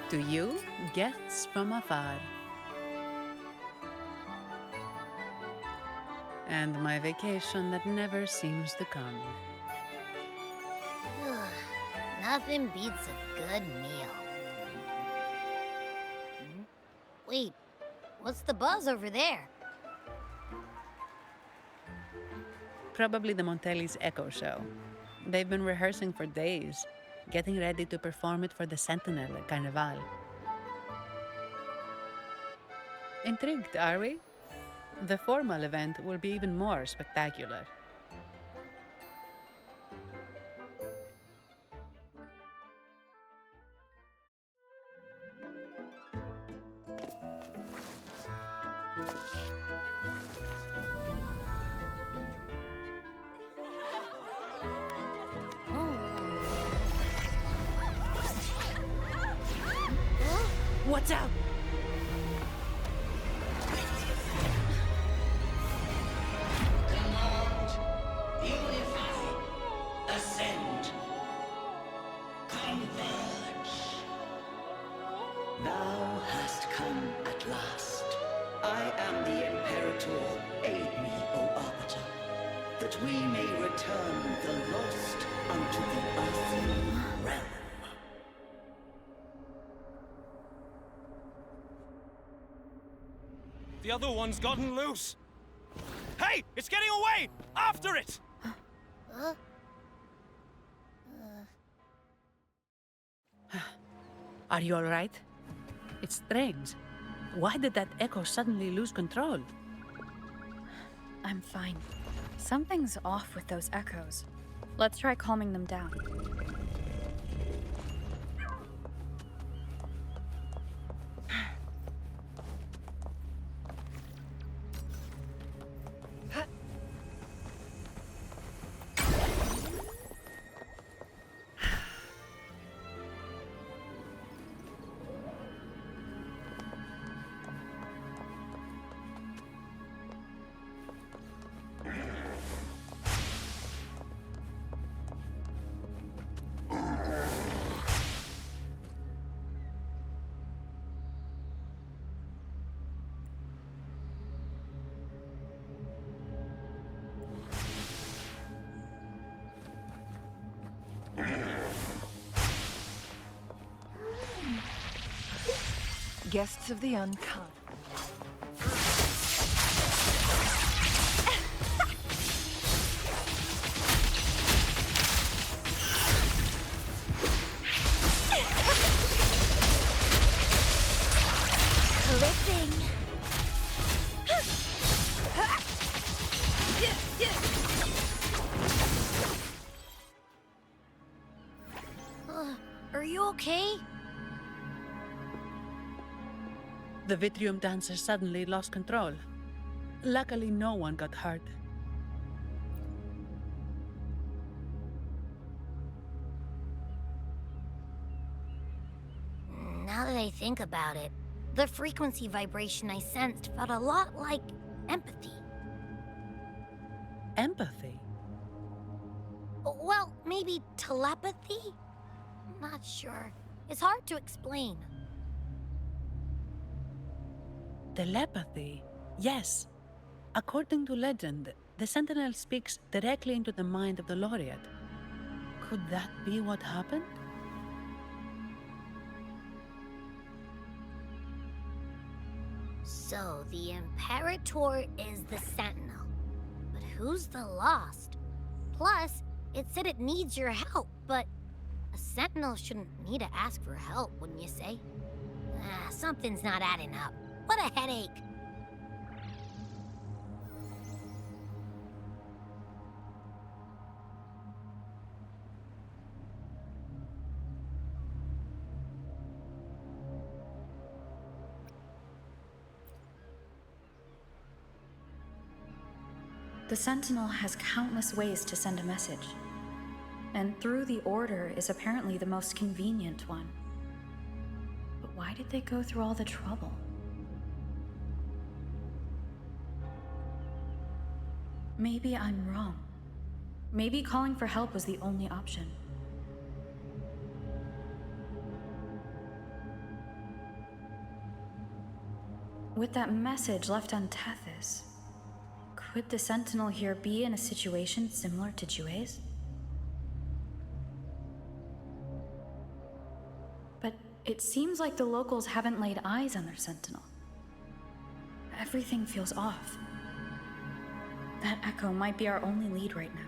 To you, guests from afar. And my vacation that never seems to come.
Nothing beats a good meal. Wait, what's the buzz over there?
Probably the Montelli's Echo Show. They've been rehearsing for days, getting ready to perform it for the Sentinel at Carnival. Intrigued, are we? The formal event will be even more spectacular. Watch out!
Command, unify, ascend, converge. Thou hast come at last. I am the Imperator. Aid me, O Arbiter, that we may return the lost unto the earthly realm.
The other one's gotten loose. Hey, it's getting away! After it!
Are you all right? It's strange. Why did that echo suddenly lose control?
I'm fine. Something's off with those echoes. Let's try calming them down.
Guests of the unkind.
Clipping. Are you okay?
The Vitrium dancer suddenly lost control. Luckily, no one got hurt.
Now that I think about it, the frequency vibration I sensed felt a lot like empathy.
Empathy?
Well, maybe telepathy? Not sure. It's hard to explain.
Telepathy? Yes. According to legend, the Sentinel speaks directly into the mind of the laureate. Could that be what happened?
So, the Imperator is the Sentinel. But who's the Lost? Plus, it said it needs your help, but a Sentinel shouldn't need to ask for help, wouldn't you say? Something's not adding up. What a headache.
The Sentinel has countless ways to send a message, and through the Order is apparently the most convenient one. But why did they go through all the trouble? Maybe I'm wrong. Maybe calling for help was the only option. With that message left on Tethys, could the Sentinel here be in a situation similar to Jue's? But it seems like the locals haven't laid eyes on their Sentinel. Everything feels off. That echo might be our only lead right now.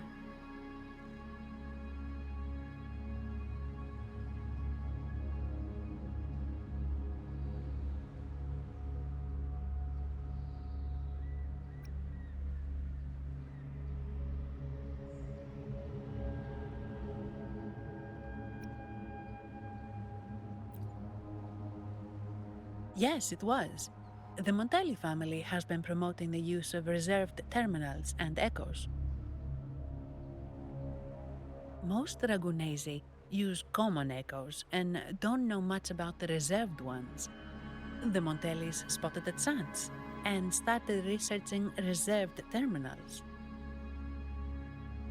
Yes, it was. The Montelli family has been promoting the use of reserved terminals and echoes. Most Ragunesi use common echoes and don't know much about the reserved ones. The Montellis spotted a chance and started researching reserved terminals.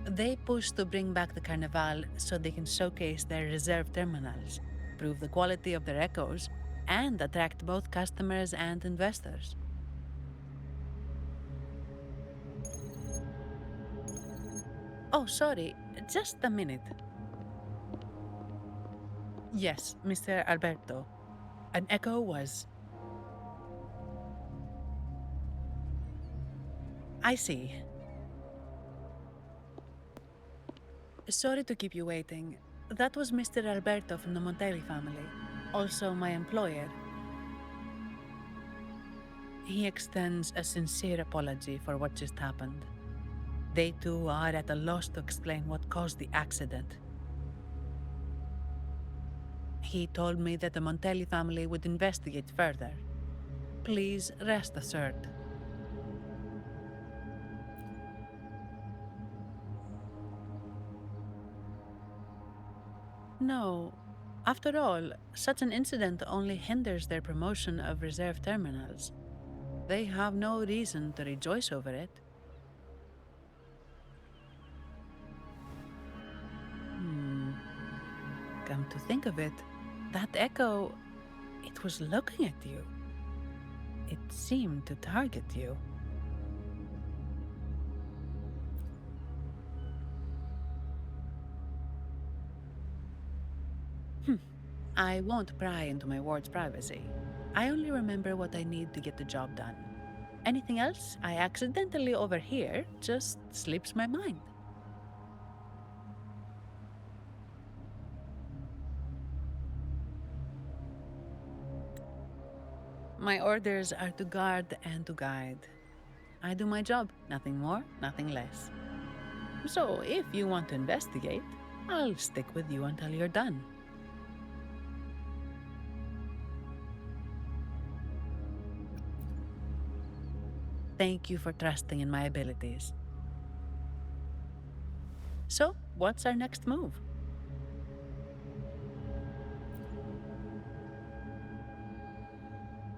They push to bring back the Carnival so they can showcase their reserved terminals, prove the quality of their echoes, and attract both customers and investors. Oh, sorry, just a minute. Yes, Mr. Alberto. An echo was... I see. Sorry to keep you waiting. That was Mr. Alberto from the Montelli family, also my employer. He extends a sincere apology for what just happened. They too are at a loss to explain what caused the accident. He told me that the Montelli family would investigate further. Please rest assured. No. After all, such an incident only hinders their promotion of reserve terminals. They have no reason to rejoice over it. Come to think of it, that echo, it was looking at you. It seemed to target you. I won't pry into my ward's privacy. I only remember what I need to get the job done. Anything else I accidentally overhear just slips my mind. My orders are to guard and to guide. I do my job, nothing more, nothing less. So if you want to investigate, I'll stick with you until you're done. Thank you for trusting in my abilities. So, what's our next move?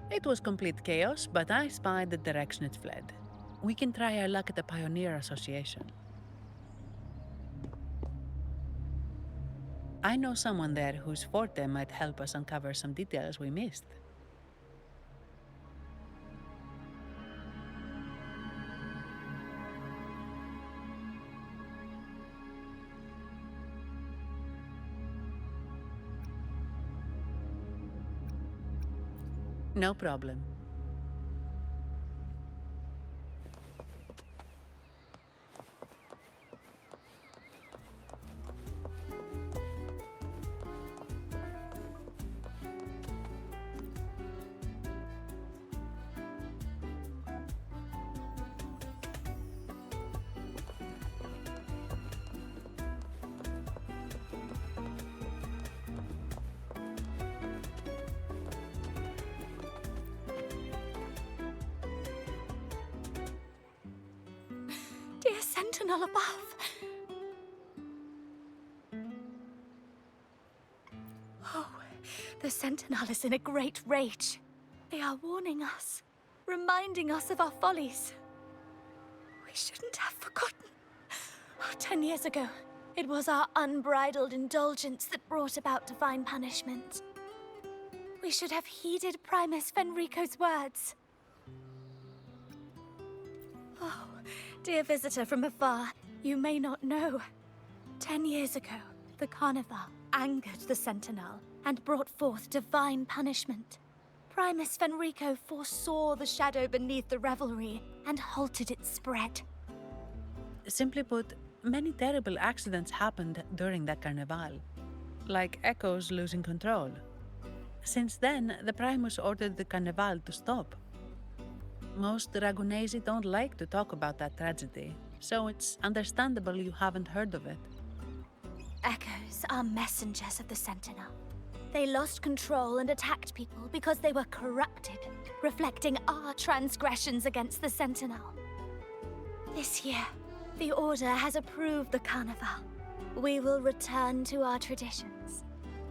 It was complete chaos, but I spied the direction it fled. We can try our luck at the Pioneer Association. I know someone there whose forte might help us uncover some details we missed. No problem.
Dear Sentinel above. Oh, the Sentinel is in a great rage. They are warning us, reminding us of our follies. We shouldn't have forgotten. 10 years ago, it was our unbridled indulgence that brought about divine punishment. We should have heeded Primus Fenrico's words. Oh, dear visitor from afar, you may not know. 10 years ago, the Carnival angered the Sentinel and brought forth divine punishment. Primus Fenrico foresaw the shadow beneath the revelry and halted its spread.
Simply put, many terrible accidents happened during that Carnival, like Echoes losing control. Since then, the Primus ordered the Carnival to stop. Most Ragunesi don't like to talk about that tragedy, so it's understandable you haven't heard of it.
Echoes are messengers of the Sentinel. They lost control and attacked people because they were corrupted, reflecting our transgressions against the Sentinel. This year, the Order has approved the Carnival. We will return to our traditions.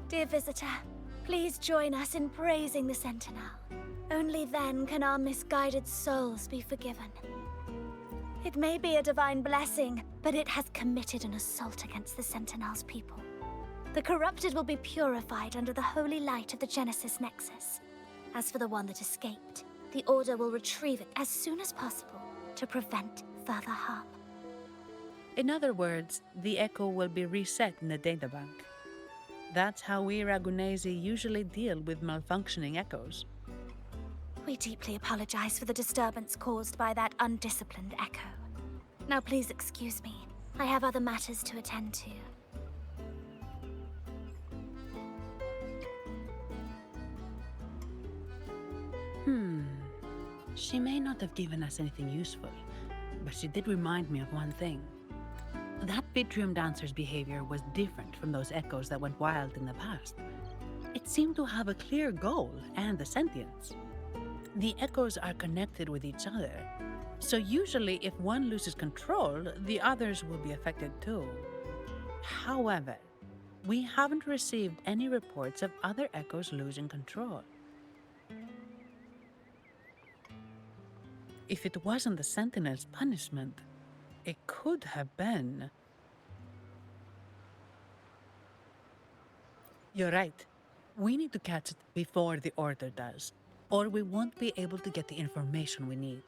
Dear visitor, please join us in praising the Sentinel. Only then can our misguided souls be forgiven. It may be a divine blessing, but it has committed an assault against the Sentinel's people. The corrupted will be purified under the holy light of the Genesis Nexus. As for the one that escaped, the Order will retrieve it as soon as possible to prevent further harm.
In other words, the Echo will be reset in the databank. That's how we Ragunesi usually deal with malfunctioning Echoes.
We deeply apologize for the disturbance caused by that undisciplined Echo. Now please excuse me. I have other matters to attend to.
She may not have given us anything useful, but she did remind me of one thing. That Vitrium dancer's behavior was different from those Echoes that went wild in the past. It seemed to have a clear goal and a sentience. The Echoes are connected with each other, so usually if one loses control, the others will be affected too. However, we haven't received any reports of other Echoes losing control. If it wasn't the Sentinel's punishment, it could have been... You're right. We need to catch it before the Order does, or we won't be able to get the information we need.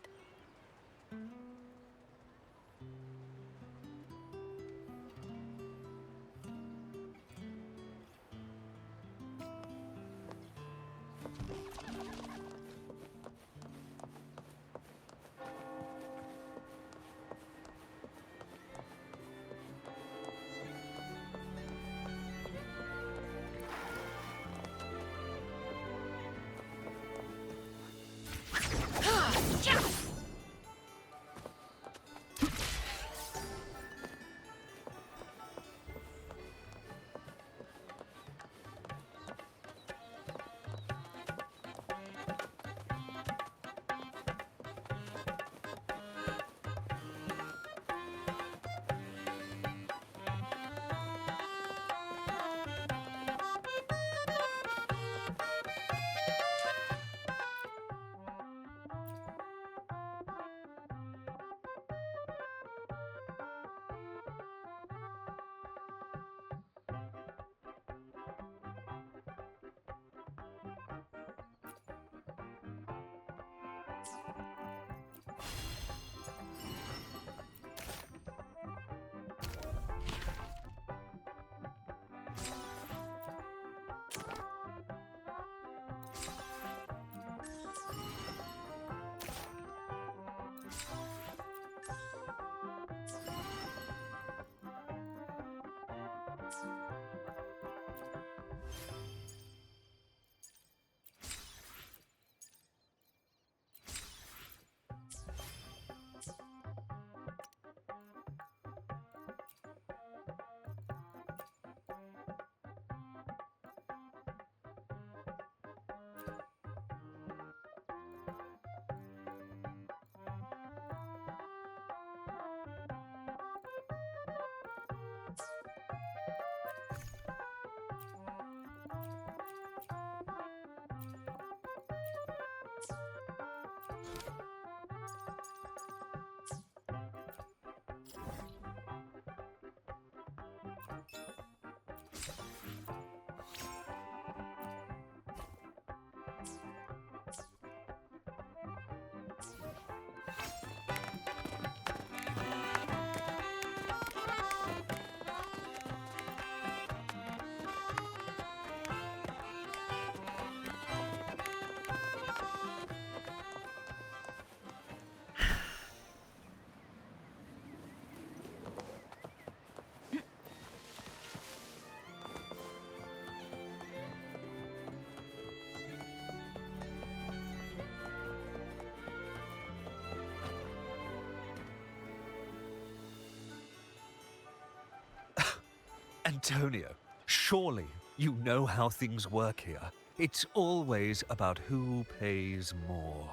Antonio, surely you know how things work here. It's always about who pays more.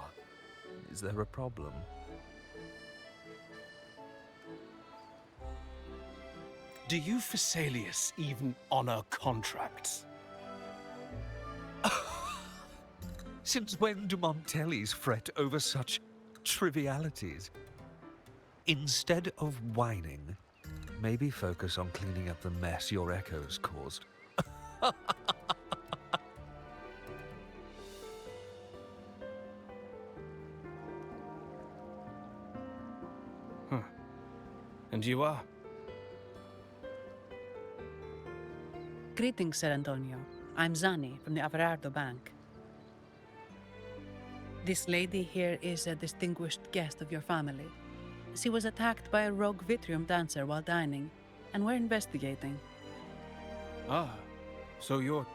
Is there a problem?
Do you Phasaelius even honor contracts?
Since when do Montellis fret over such trivialities? Instead of whining, maybe focus on cleaning up the mess your echoes caused.
And you are?
Greetings, Sir Antonio. I'm Zani from the Averardo Bank. This lady here is a distinguished guest of your family. She was attacked by a rogue Vitrium dancer while dining, and we're investigating.
Ah, so you're...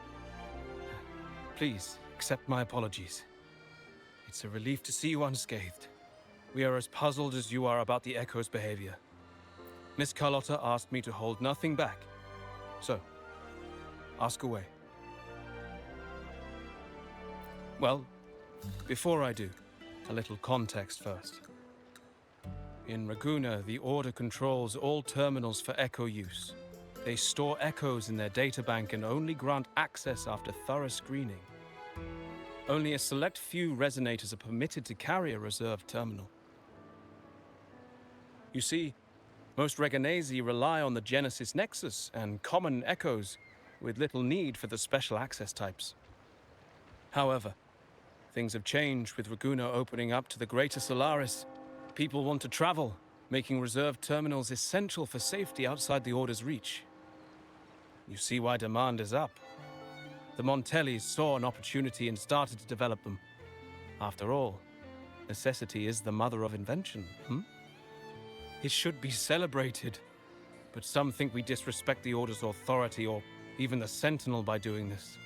Please, accept my apologies. It's a relief to see you unscathed. We are as puzzled as you are about the Echo's behavior. Miss Carlotta asked me to hold nothing back. So, ask away. Well, before I do, a little context first. In Raguna, the Order controls all terminals for Echo use. They store echoes in their databank and only grant access after thorough screening. Only a select few resonators are permitted to carry a reserved terminal. You see, most Reganesi rely on the Genesis Nexus and common echoes, with little need for the special access types. However, things have changed with Raguna opening up to the greater Solaris. People want to travel, making reserved terminals essential for safety outside the Order's reach. You see why demand is up. The Montellis saw an opportunity and started to develop them. After all, necessity is the mother of invention, It should be celebrated, but some think we disrespect the Order's authority or even the Sentinel by doing this.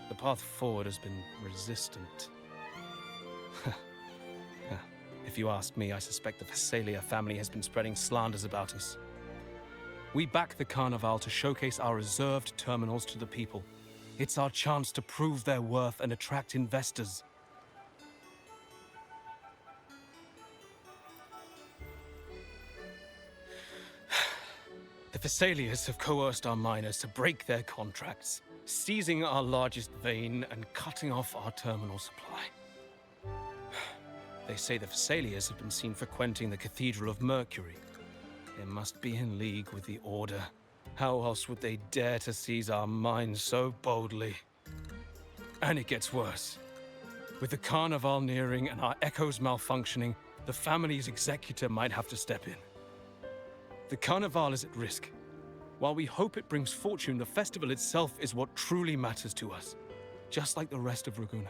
The path forward has been resistant. If you ask me, I suspect the Phasalia family has been spreading slanders about us. We back the Carnival to showcase our reserved terminals to the people. It's our chance to prove their worth and attract investors. The Phasalias have coerced our miners to break their contracts, seizing our largest vein and cutting off our terminal supply. They say the Phasalias have been seen frequenting the Cathedral of Mercury. They must be in league with the Order. How else would they dare to seize our mines so boldly? And it gets worse. With the Carnival nearing and our echoes malfunctioning, the family's executor might have to step in. The Carnival is at risk. While we hope it brings fortune, the festival itself is what truly matters to us, just like the rest of Raguna.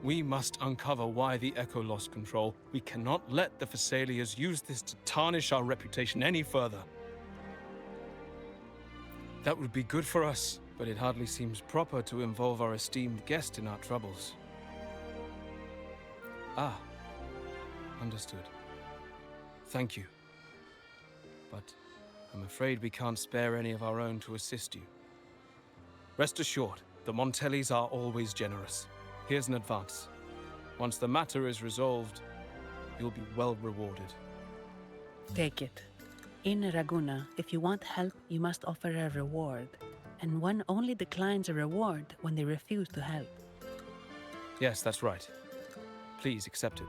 We must uncover why the Echo lost control. We cannot let the Phasalias use this to tarnish our reputation any further. That would be good for us, but it hardly seems proper to involve our esteemed guest in our troubles. Ah, understood. Thank you. But I'm afraid we can't spare any of our own to assist you. Rest assured, the Montellis are always generous. Here's an advance. Once the matter is resolved, you'll be well rewarded.
Take it. In Raguna, if you want help, you must offer a reward. And one only declines a reward when they refuse to help.
Yes, that's right. Please accept it.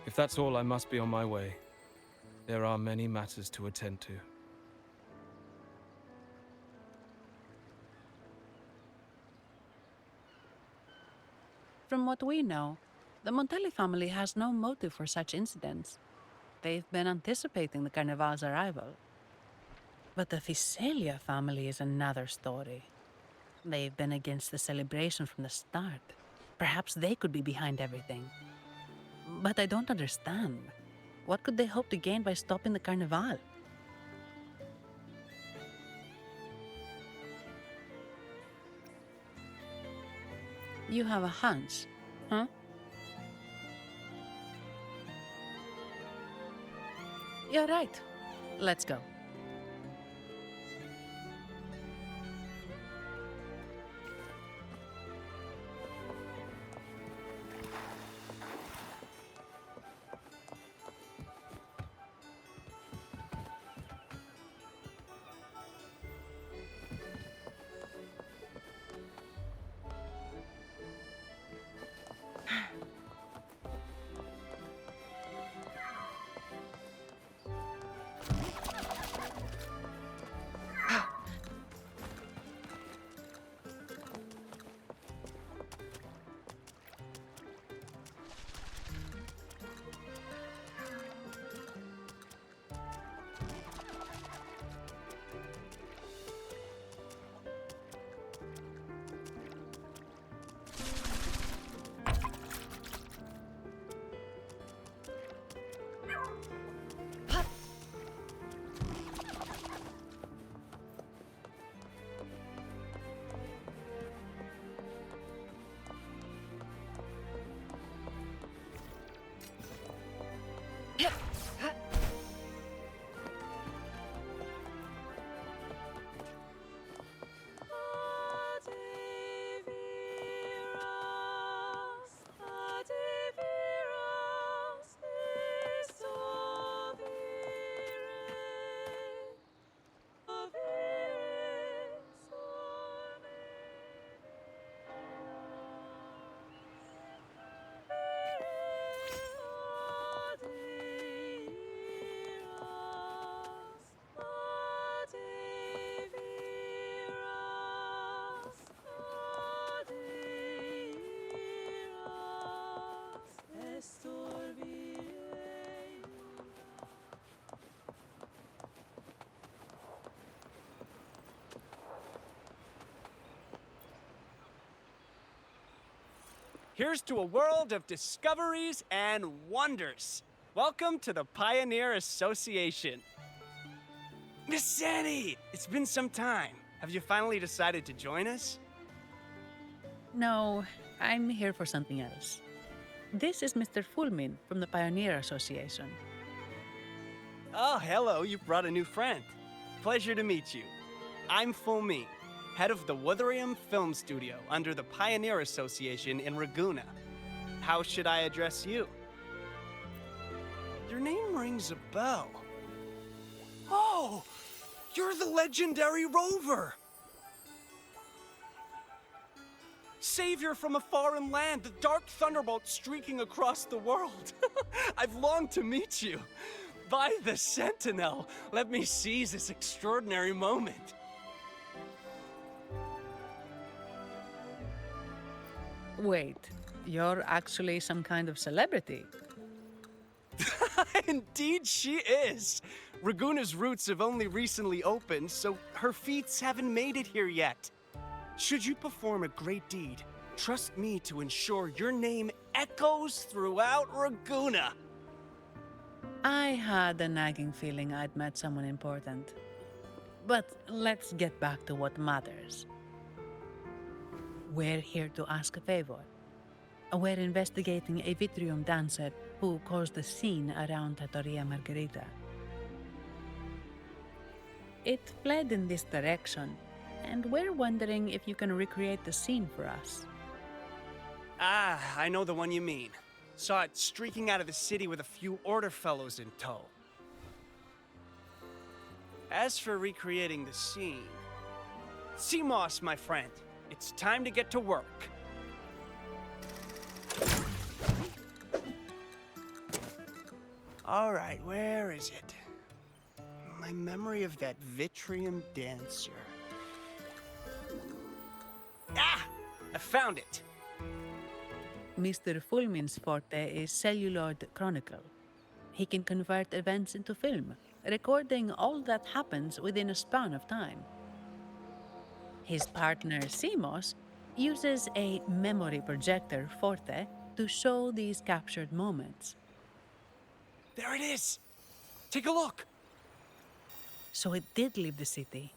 If that's all, I must be on my way. There are many matters to attend to.
From what we know, the Montelli family has no motive for such incidents. They've been anticipating the Carnival's arrival. But the Phasalia family is another story. They've been against the celebration from the start. Perhaps they could be behind everything. But I don't understand. What could they hope to gain by stopping the Carnival? You have a hunch, huh? You're right. Let's go.
Here's to a world of discoveries and wonders. Welcome to the Pioneer Association. Miss Sandy, it's been some time. Have you finally decided to join us?
No, I'm here for something else. This is Mr. Fulmin from the Pioneer Association.
Oh, hello, you brought a new friend. Pleasure to meet you. I'm Fulmin, head of the Wuthering Film Studio under the Pioneer Association in Raguena. How should I address you? Your name rings a bell. Oh, you're the legendary Rover! Savior from a foreign land, the dark thunderbolt streaking across the world. I've longed to meet you. By the Sentinel, let me seize this extraordinary moment.
Wait, you're actually some kind of celebrity.
Indeed she is. Raguena's roots have only recently opened, so her feats haven't made it here yet. Should you perform a great deed, trust me to ensure your name echoes throughout Raguena.
I had a nagging feeling I'd met someone important. But let's get back to what matters. We're here to ask a favor. We're investigating a Vitrium dancer who caused a scene around Trattoria Margherita. It fled in this direction, and we're wondering if you can recreate the scene for us.
Ah, I know the one you mean. Saw it streaking out of the city with a few order fellows in tow. As for recreating the scene... CMOS, my friend, it's time to get to work. All right, where is it? My memory of that Vitrium dancer. Ah! I found it!
Mr. Fulmin's forte is celluloid chronicle. He can convert events into film, recording all that happens within a span of time. His partner, CMOS, uses a memory projector forte to show these captured moments.
There it is! Take a look!
So it did leave the city.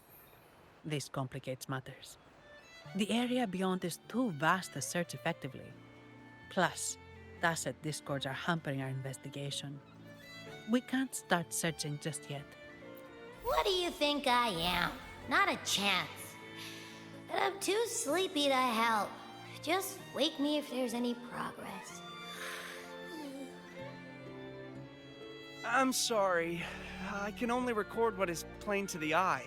This complicates matters. The area beyond is too vast to search effectively. Plus, Tacet discords are hampering our investigation. We can't start searching just yet.
What do you think I am? Not a chance. And I'm too sleepy to help. Just wake me if there's any progress.
I'm sorry. I can only record what is plain to the eye.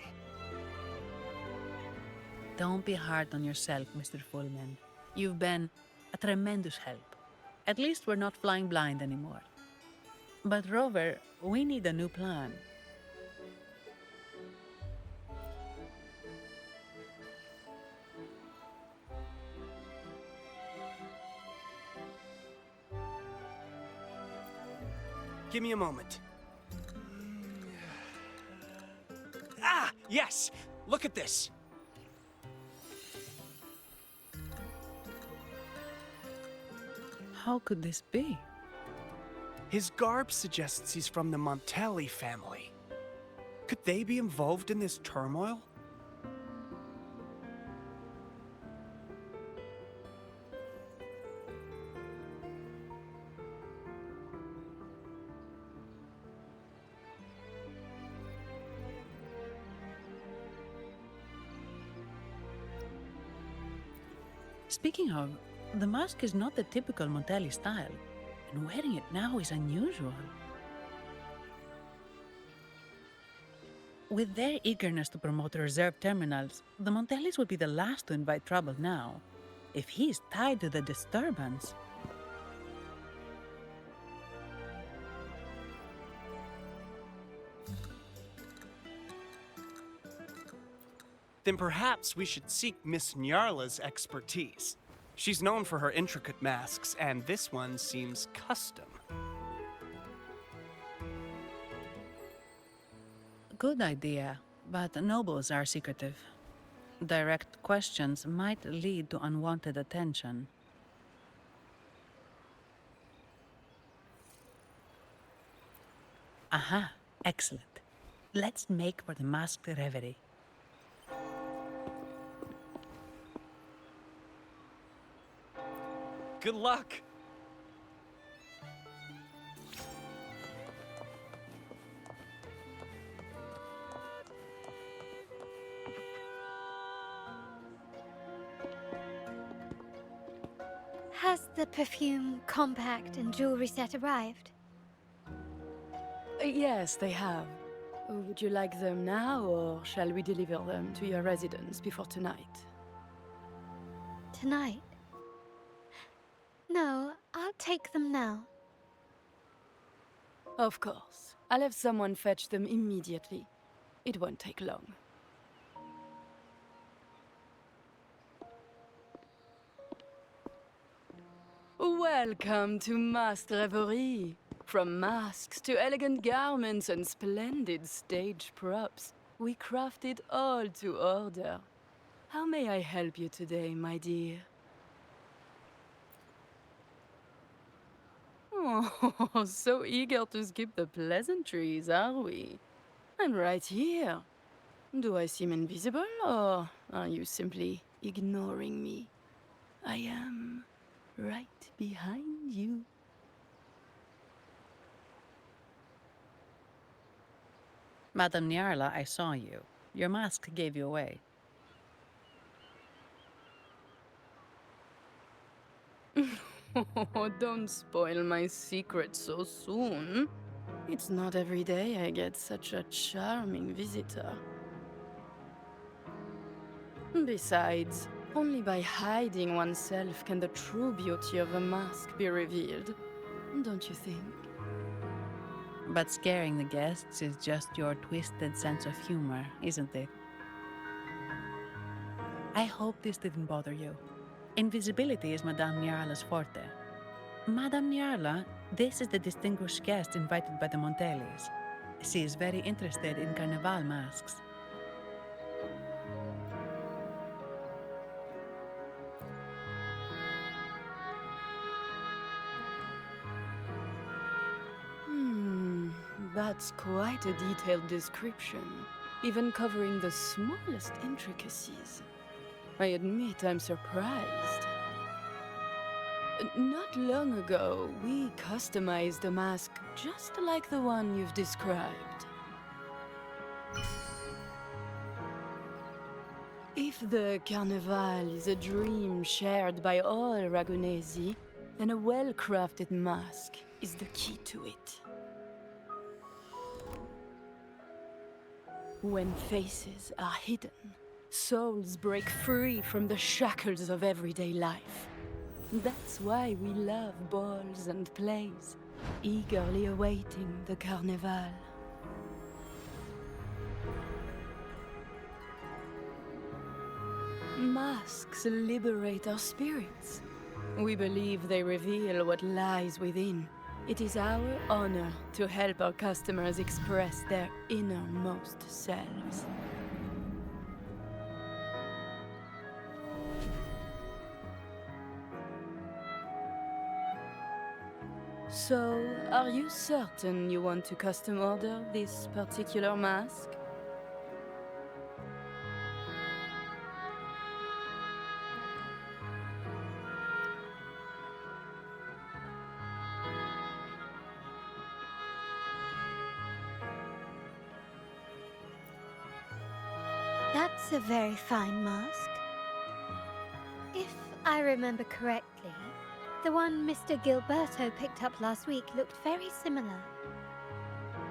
Don't be hard on yourself, Mr. Fulmin. You've been a tremendous help. At least we're not flying blind anymore. But Rover, we need a new plan.
Give me a moment. Ah, yes! Look at this!
How could this be?
His garb suggests he's from the Montelli family. Could they be involved in this turmoil?
Speaking of, the mask is not the typical Montelli style, and wearing it now is unusual. With their eagerness to promote reserve terminals, the Montellis would be the last to invite trouble now. If he's tied to the disturbance...
Then perhaps we should seek Miss Nyarla's expertise. She's known for her intricate masks, and this one seems custom.
Good idea, but nobles are secretive. Direct questions might lead to unwanted attention. Aha, excellent. Let's make for the masked reverie.
Good luck!
Has the perfume, compact, and jewelry set arrived?
Yes, they have. Would you like them now, or shall we deliver them to your residence before tonight?
Tonight? No, I'll take them now.
Of course. I'll have someone fetch them immediately. It won't take long. Welcome to Masked Reverie. From masks to elegant garments and splendid stage props, we crafted all to order. How may I help you today, my dear? Oh, so eager to skip the pleasantries, are we? I'm right here. Do I seem invisible, or are you simply ignoring me? I am right behind you.
Madame Nyarla, I saw you. Your mask gave you away.
Oh, don't spoil my secret so soon. It's not every day I get such a charming visitor. Besides, only by hiding oneself can the true beauty of a mask be revealed. Don't you think?
But scaring the guests is just your twisted sense of humor, isn't it? I hope this didn't bother you. Invisibility is Madame Nyarla's forte. Madame Nyarla, this is the distinguished guest invited by the Montellis. She is very interested in Carnival masks.
That's quite a detailed description, even covering the smallest intricacies. I admit I'm surprised. Not long ago, we customized a mask just like the one you've described. If the Carnival is a dream shared by all Ragunesi, then a well-crafted mask is the key to it. When faces are hidden, souls break free from the shackles of everyday life. That's why we love balls and plays, eagerly awaiting the Carnival. Masks liberate our spirits. We believe they reveal what lies within. It is our honor to help our customers express their innermost selves. So, are you certain you want to custom order this particular mask?
That's a very fine mask. If I remember correctly, the one Mr. Gilberto picked up last week looked very similar.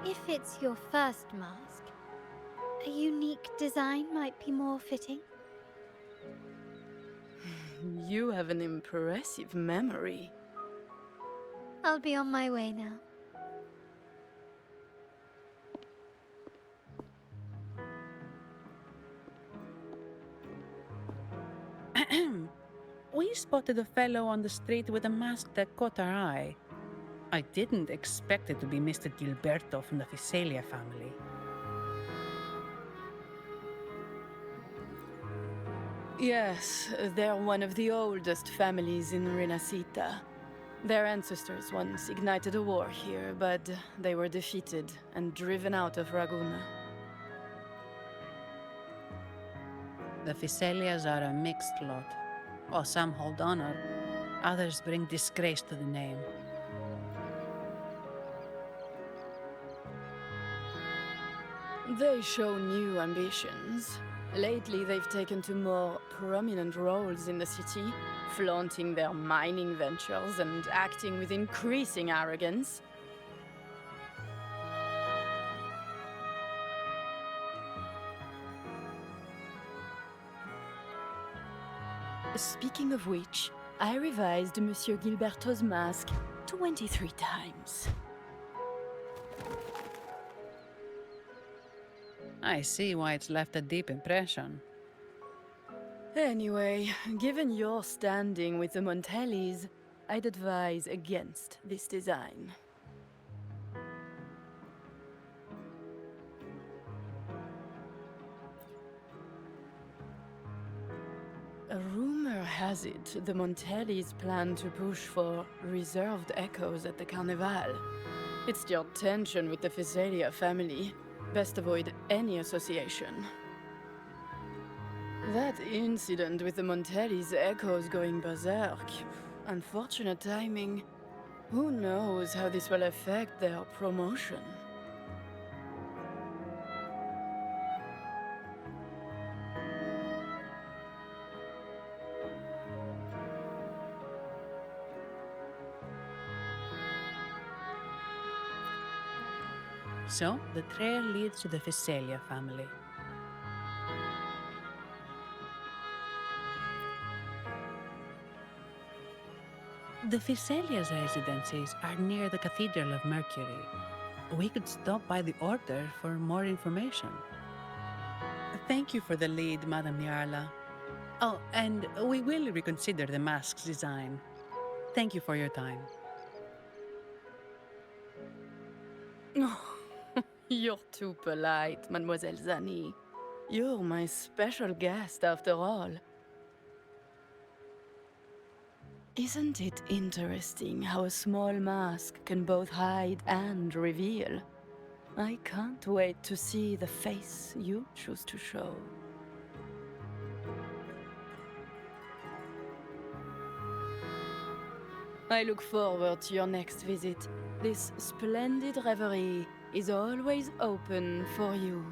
If it's your first mask, a unique design might be more fitting.
You have an impressive memory.
I'll be on my way now.
We spotted a fellow on the street with a mask that caught our eye. I didn't expect it to be Mr. Gilberto from the Visalia family.
Yes, they're one of the oldest families in Renacita. Their ancestors once ignited a war here, but they were defeated and driven out of Raguna.
The Phycelias are a mixed lot. While some hold honor, others bring disgrace to the name.
They show new ambitions. Lately, they've taken to more prominent roles in the city, flaunting their mining ventures and acting with increasing arrogance. Speaking of which, I revised Monsieur Gilberto's mask 23 times.
I see why it's left a deep impression.
Anyway, given your standing with the Montellis, I'd advise against this design. A rumor has it the Montellis plan to push for reserved echoes at the Carnival. It's stirred tension with the Physalia family. Best avoid any association. That incident with the Montellis' echoes going berserk. Unfortunate timing. Who knows how this will affect their promotion?
So, the trail leads to the Physalia family. The Physalia's residences are near the Cathedral of Mercury. We could stop by the Order for more information. Thank you for the lead, Madame Yarla. Oh, and we will reconsider the mask's design. Thank you for your time.
You're too polite, Mademoiselle Zani. You're my special guest, after all. Isn't it interesting how a small mask can both hide and reveal? I can't wait to see the face you choose to show. I look forward to your next visit. This splendid reverie is always open for you.